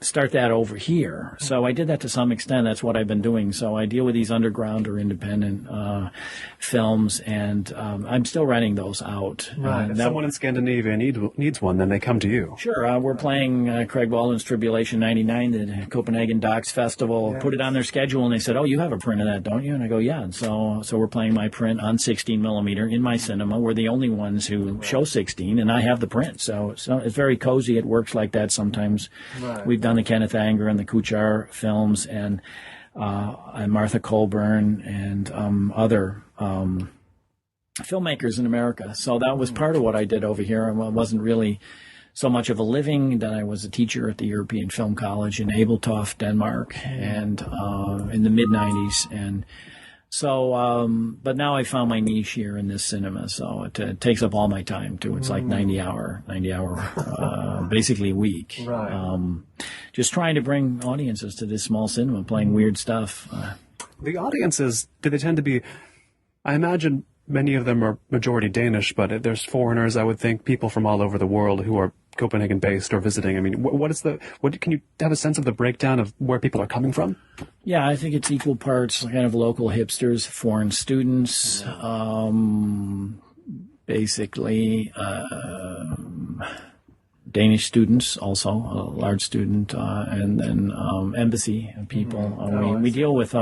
start that over here. So I did that to some extent. That's what I've been doing. So I deal with these underground or independent films, and I'm still renting those out. Right. If someone in Scandinavia needs one, then they come to you. Sure. We're playing Craig Baldwin's Tribulation 99, the Copenhagen Docs Festival. Yes. Put it on their schedule, and they said, "Oh, you have a print of that, don't you?" And I go, "Yeah." And so we're playing my print on 16 millimeter in my cinema. We're the only ones who show 16, and I have the print. So it's very cozy. It works like that sometimes. Right. We've done the Kenneth Anger and the Kuchar films, and Martha Colburn and other filmmakers in America. So that was part of what I did over here. It wasn't really so much of a living. That I was a teacher at the European Film College in Ebeltoft, Denmark, and in the mid-90s. And so, but now I found my niche here in this cinema. So it takes up all my time too. It's like 90 hour, basically a week. Right. Just trying to bring audiences to this small cinema, playing weird stuff. The audiences, do they tend to be, I imagine many of them are majority Danish, but there's foreigners, I would think, people from all over the world who are Copenhagen based or visiting. I mean, what can you have a sense of the breakdown of where people are coming from? Yeah, I think it's equal parts kind of local hipsters, foreign students, basically, Danish students also, a large student, and then embassy people. We deal with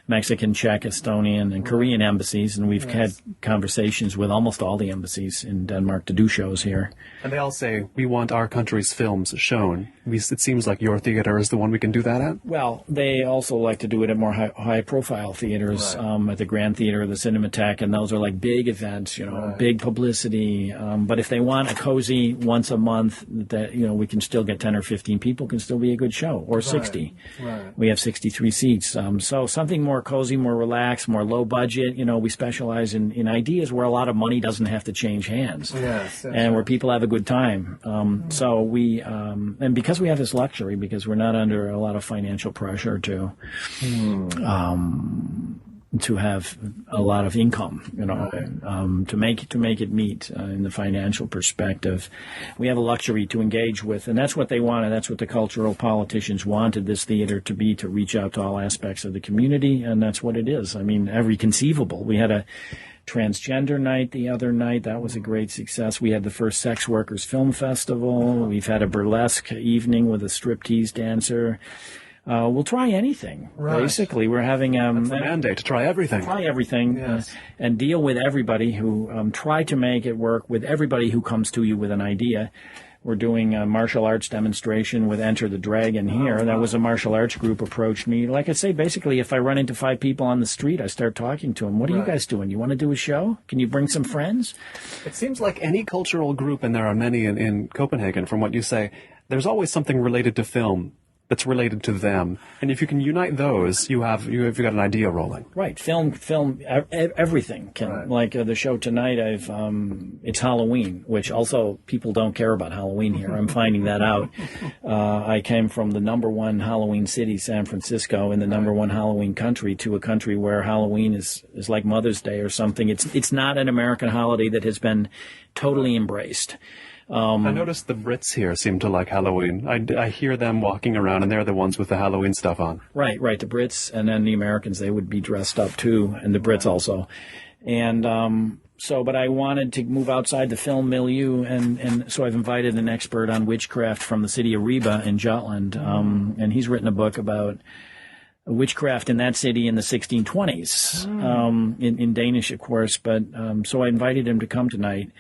Mexican, Czech, Estonian, and Korean embassies, and we've had conversations with almost all the embassies in Denmark to do shows here. And they all say, we want our country's films shown. It seems like your theater is the one we can do that at? Well, they also like to do it at more high-profile theaters, at the Grand Theater, the Cinematheque, and those are like big events, big publicity. But if they want a cozy once a month, that we can still get 10 or 15 people, can still be a good show, or 60. Right. We have 63 seats. So something more cozy, more relaxed, more low budget. We specialize in ideas where a lot of money doesn't have to change hands, and where people have a good time. So we, and because we have this luxury, because we're not under a lot of financial pressure to have a lot of income, to make it meet in the financial perspective. We have a luxury to engage with, and that's what they wanted. That's what the cultural politicians wanted this theater to be, to reach out to all aspects of the community, and that's what it is. I mean, every conceivable. We had a transgender night the other night. That was a great success. We had the first sex workers film festival. We've had a burlesque evening with a striptease dancer. We'll try anything. Right. Basically, we're having that's the mandate to try everything. Yes. And deal with everybody who try to make it work with everybody who comes to you with an idea. We're doing a martial arts demonstration with Enter the Dragon here. That was a martial arts group approached me. Like I say, basically, if I run into 5 people on the street, I start talking to them. What are you guys doing? You want to do a show? Can you bring some friends? It seems like any cultural group, and there are many in Copenhagen, from what you say, there's always something related to film that's related to them, and if you can unite those, you've got an idea rolling. Right, film, everything can. Like the show tonight, it's Halloween, which also people don't care about Halloween here. I'm finding that out. I came from the #1 Halloween city, San Francisco, in the #1 Halloween country, to a country where Halloween is like Mother's Day or something. It's not an American holiday that has been totally embraced. I noticed the Brits here seem to like Halloween. I hear them walking around, and they're the ones with the Halloween stuff on. Right. The Brits, and then the Americans, they would be dressed up too, and the Brits also. And but I wanted to move outside the film milieu, and so I've invited an expert on witchcraft from the city of Ribe in Jutland, and he's written a book about witchcraft in that city in the 1620s, in Danish, of course. But so I invited him to come tonight.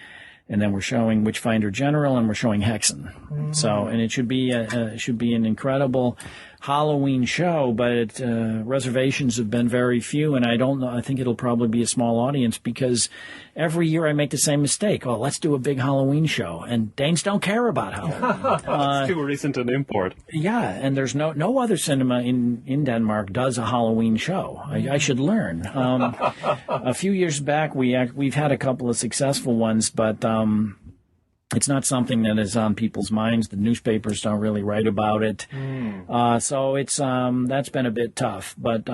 And then we're showing Witchfinder General, and we're showing Hexen. So, and it should be an incredible Halloween show, but reservations have been very few, and I don't know. I think it'll probably be a small audience, because every year I make the same mistake. Oh, let's do a big Halloween show, and Danes don't care about Halloween. It's too recent an import. Yeah, and there's no other cinema in Denmark does a Halloween show. I should learn. A few years back, we've had a couple of successful ones, but it's not something that is on people's minds. The newspapers don't really write about it. So it's that's been a bit tough. But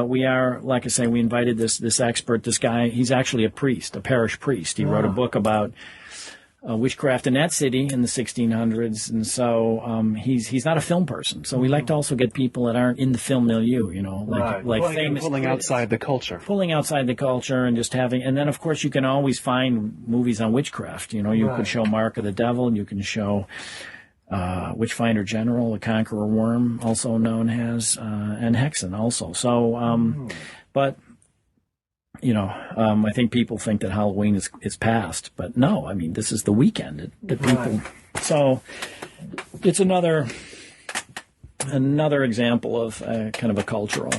we are, like I say, we invited this expert, this guy. He's actually a priest, a parish priest. He wrote a book about witchcraft in that city in the 1600s, and so he's not a film person. So we like to also get people that aren't in the film milieu, like famous pulling outside the culture, and just having. And then of course you can always find movies on witchcraft. You could show Mark of the Devil, and you can show Witchfinder General, the Conqueror Worm, also known as, and Hexen also. So, but. I think people think that Halloween is past, but no, I mean, this is the weekend that people, so it's another example of kind of a cultural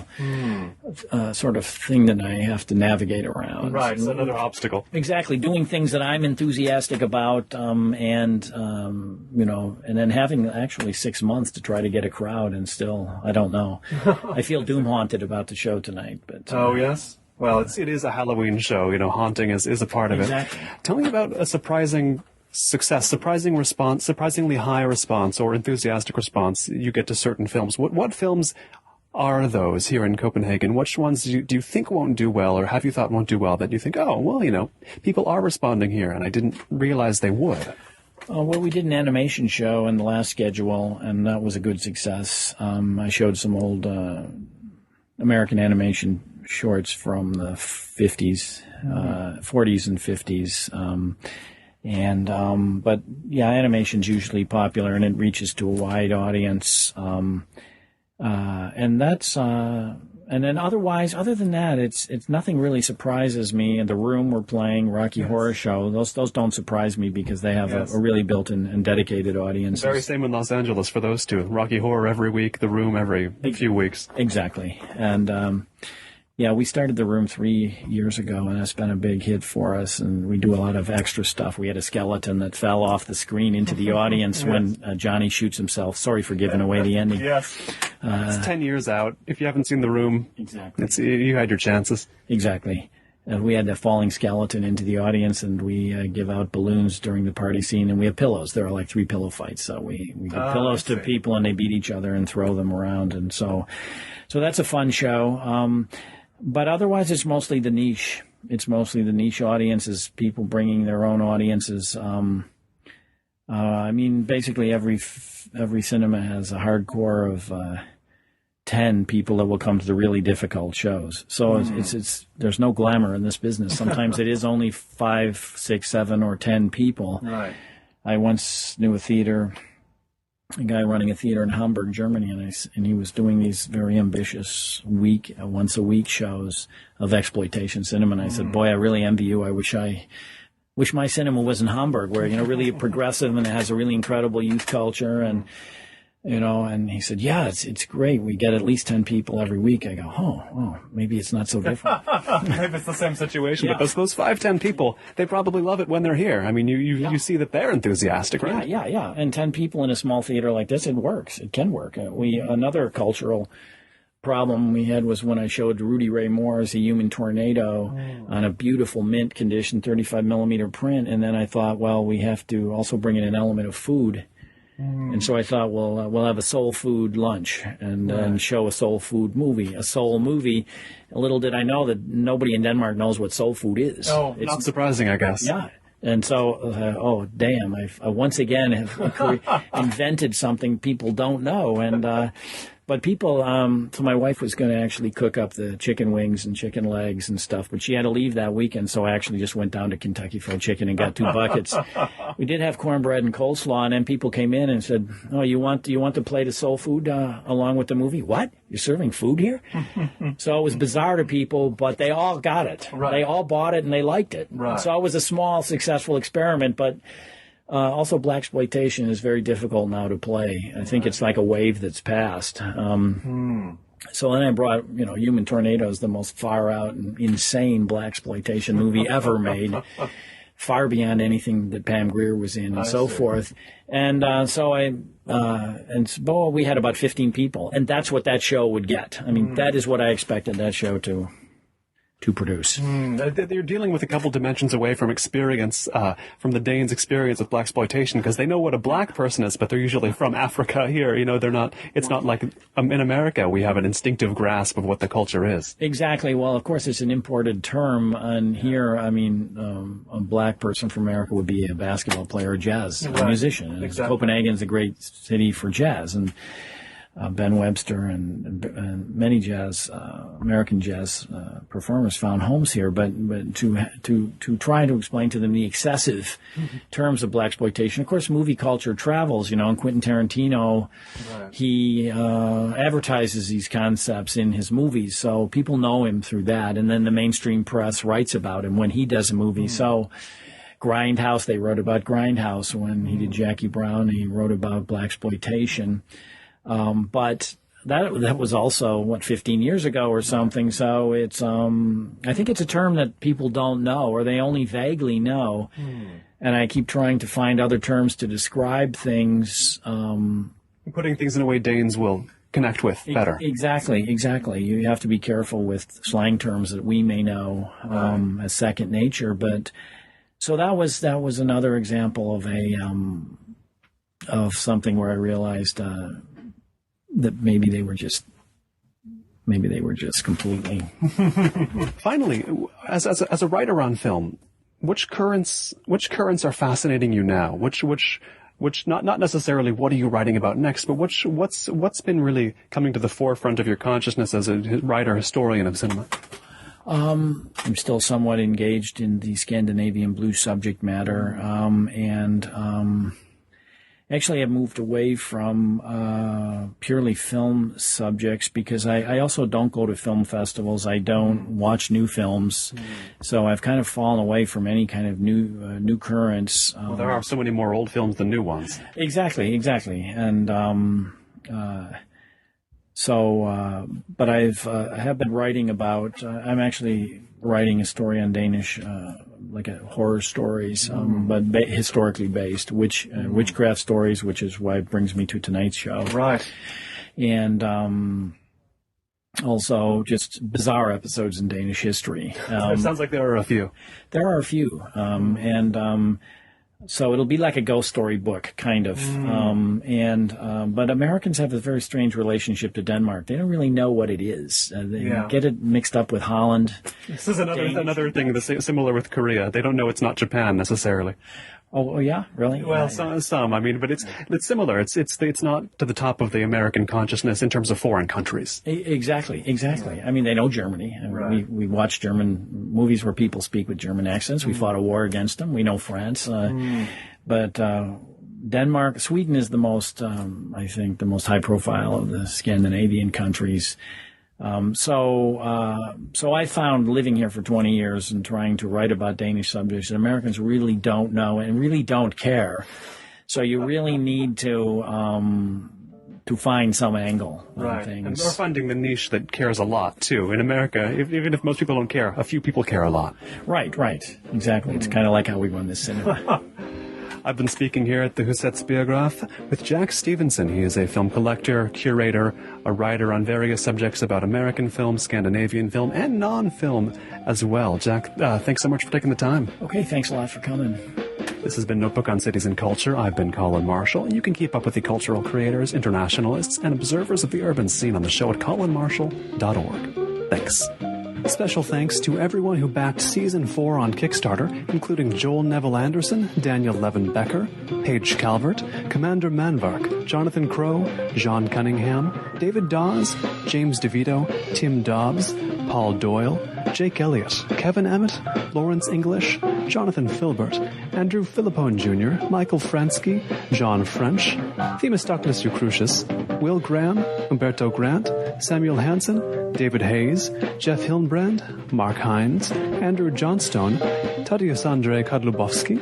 sort of thing that I have to navigate around. Right, it's another obstacle. Exactly, doing things that I'm enthusiastic about, and then having actually 6 months to try to get a crowd, and still, I don't know. I feel doom-haunted about the show tonight. But oh, yes? Well, it is a Halloween show. Haunting is a part of exactly. it. Tell me about a surprising success, surprising response, surprisingly high response or enthusiastic response you get to certain films. What films are those here in Copenhagen? Which ones do you think won't do well, or have you thought won't do well that you think, oh, well, people are responding here and I didn't realize they would? Well, we did an animation show in the last schedule, and that was a good success. I showed some old American animation shorts from the 50s, 40s and 50s. But yeah, animation's usually popular and it reaches to a wide audience. And that's, and then other than that, it's nothing really surprises me. In The Room we're playing, Rocky Horror Show. Those don't surprise me because they have a really built-in and dedicated audience. Very same in Los Angeles for those two. Rocky Horror every week, The Room every few weeks. Exactly. And, yeah, we started The Room 3 years ago, and that's been a big hit for us, and we do a lot of extra stuff. We had a skeleton that fell off the screen into the audience when Johnny shoots himself. Sorry for giving away the ending. Yes. It's 10 years out. If you haven't seen The Room, exactly, you had your chances. Exactly. We had the falling skeleton into the audience, and we give out balloons during the party scene, and we have pillows. There are like 3 pillow fights, so we give pillows to people, and they beat each other and throw them around, and so that's a fun show. But otherwise, it's mostly the niche. It's mostly the niche audiences, people bringing their own audiences. I mean, basically every cinema has a hardcore of 10 people that will come to the really difficult shows. So it's there's no glamour in this business. Sometimes it is only 5, 6, 7, or 10 people. Right. I once knew a guy running a theater in Hamburg, Germany, and he was doing these very ambitious once a week shows of exploitation cinema. And I said, boy, I really envy you. I wish my cinema was in Hamburg, where, really progressive and it has a really incredible youth culture. And, and he said, yeah, it's great. We get at least 10 people every week. I go, oh, maybe it's not so different. Maybe it's the same situation, but those 5, 10 people, they probably love it when they're here. I mean, you see that they're enthusiastic, right? Yeah. And 10 people in a small theater like this, it works. It can work. Another cultural problem we had was when I showed Rudy Ray Moore's A Human Tornado on a beautiful mint condition 35 millimeter print, and then I thought, well, we have to also bring in an element of food. And so I thought, well, we'll have a soul food lunch and show a soul food movie, a soul movie. Little did I know that nobody in Denmark knows what soul food is. Oh, it's not surprising, I guess. Yeah. And so, damn, I once again have invented something people don't know. And but people, so my wife was going to actually cook up the chicken wings and chicken legs and stuff, but she had to leave that weekend, so I actually just went down to Kentucky Fried Chicken and got 2 buckets. We did have cornbread and coleslaw, and then people came in and said, oh, you want to plate of soul food along with the movie? What? You're serving food here? So it was bizarre to people, but they all got it. Right. They all bought it and they liked it. Right. So it was a small, successful experiment, but also, blaxploitation is very difficult now to play. I think it's like a wave that's passed. So then I brought, Human Tornado is the most far-out and insane blaxploitation movie ever made, far beyond anything that Pam Grier was in, and so forth. And so we had about 15 people, and that's what that show would get. I mean, that is what I expected that show to produce. They're dealing with a couple dimensions away from experience, from the Danes' experience with blaxploitation, because they know what a black person is, but they're usually from Africa here. They're not, it's not like in America we have an instinctive grasp of what the culture is. Exactly. Well, of course, it's an imported term, and here, I mean, a black person from America would be a basketball player, a jazz a musician. And exactly. Copenhagen's a great city for jazz, and Ben Webster and many American jazz performers found homes here. But to try to explain to them the excessive terms of blaxploitation. Of course, movie culture travels. And Quentin Tarantino, he advertises these concepts in his movies, so people know him through that. And then the mainstream press writes about him when he does a movie. So Grindhouse, they wrote about Grindhouse when he did Jackie Brown. He wrote about blaxploitation. But that was also 15 years ago or something. So it's I think it's a term that people don't know, or they only vaguely know. And I keep trying to find other terms to describe things. Putting things in a way Danes will connect with better. Exactly. You have to be careful with slang terms that we may know as second nature. But so that was another example of something where I realized that maybe they were just completely. Finally, as a writer on film, which currents are fascinating you now? Which not necessarily what are you writing about next, but what's been really coming to the forefront of your consciousness as a writer historian of cinema? I'm still somewhat engaged in the Scandinavian blues subject matter, and actually, I've moved away from purely film subjects because I also don't go to film festivals. I don't watch new films, so I've kind of fallen away from any kind of new currents. Well, there are so many more old films than new ones. Exactly, and but I have been writing about. I'm actually writing a story on Danish. Like horror stories, but historically based, witchcraft stories, which is why it brings me to tonight's show. Right. And also just bizarre episodes in Danish history. It sounds like there are a few. There are a few. So it'll be like a ghost story book, kind of. But Americans have a very strange relationship to Denmark. They don't really know what it is. They get it mixed up with Holland. This is another thing that's similar with Korea. They don't know it's not Japan necessarily. Oh yeah, really? Well, some. I mean, but it's similar. It's not to the top of the American consciousness in terms of foreign countries. Exactly. I mean, they know Germany. Right. We watch German movies where people speak with German accents. We fought a war against them. We know France, but Denmark, Sweden is the most, I think, the most high profile of the Scandinavian countries. So I found living here for 20 years and trying to write about Danish subjects that Americans really don't know and really don't care. So you really need to find some angle on things. And we're finding the niche that cares a lot, too. In America, even if most people don't care, a few people care a lot. Right. Exactly. It's kind of like how we run this cinema. I've been speaking here at the Husets Biograf with Jack Stevenson. He is a film collector, curator, a writer on various subjects about American film, Scandinavian film, and non-film as well. Jack, thanks so much for taking the time. Okay, thanks a lot for coming. This has been Notebook on Cities and Culture. I've been Colin Marshall, and you can keep up with the cultural creators, internationalists, and observers of the urban scene on the show at colinmarshall.org. Thanks. Special thanks to everyone who backed Season 4 on Kickstarter, including Joel Neville Anderson, Daniel Levin Becker, Paige Calvert, Commander Manvark, Jonathan Crow, John Cunningham, David Dawes, James DeVito, Tim Dobbs, Paul Doyle, Jake Elliott, Kevin Emmett, Lawrence English, Jonathan Filbert, Andrew Philippone Jr., Michael Fransky, John French, Themistocles Eucrucius, Will Graham, Umberto Grant, Samuel Hansen, David Hayes, Jeff Hillenbrand, Mark Hines, Andrew Johnstone, Tadeusz Andrzej Kadlubowski,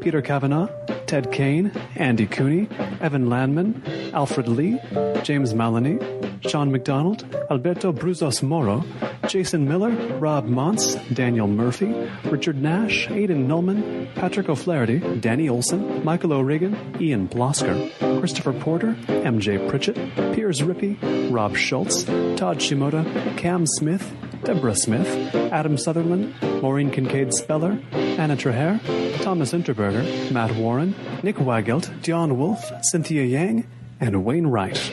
Peter Kavanaugh, Ted Kane, Andy Cooney, Evan Landman, Alfred Lee, James Maloney, Sean McDonald, Alberto Bruzos Moro, Jason Miller, Rob Montz, Daniel Murphy, Richard Nash, Aidan Nullman, Patrick O'Flaherty, Danny Olson, Michael O'Regan, Ian Blosker, Christopher Porter, MJ Pritchett, Piers Rippey, Rob Schultz, Todd Shimoda, Cam Smith, Deborah Smith, Adam Sutherland, Maureen Kincaid Speller, Anna Traher, Thomas Interberger, Matt Warren, Nick Weigelt, Dion Wolf, Cynthia Yang, and Wayne Wright.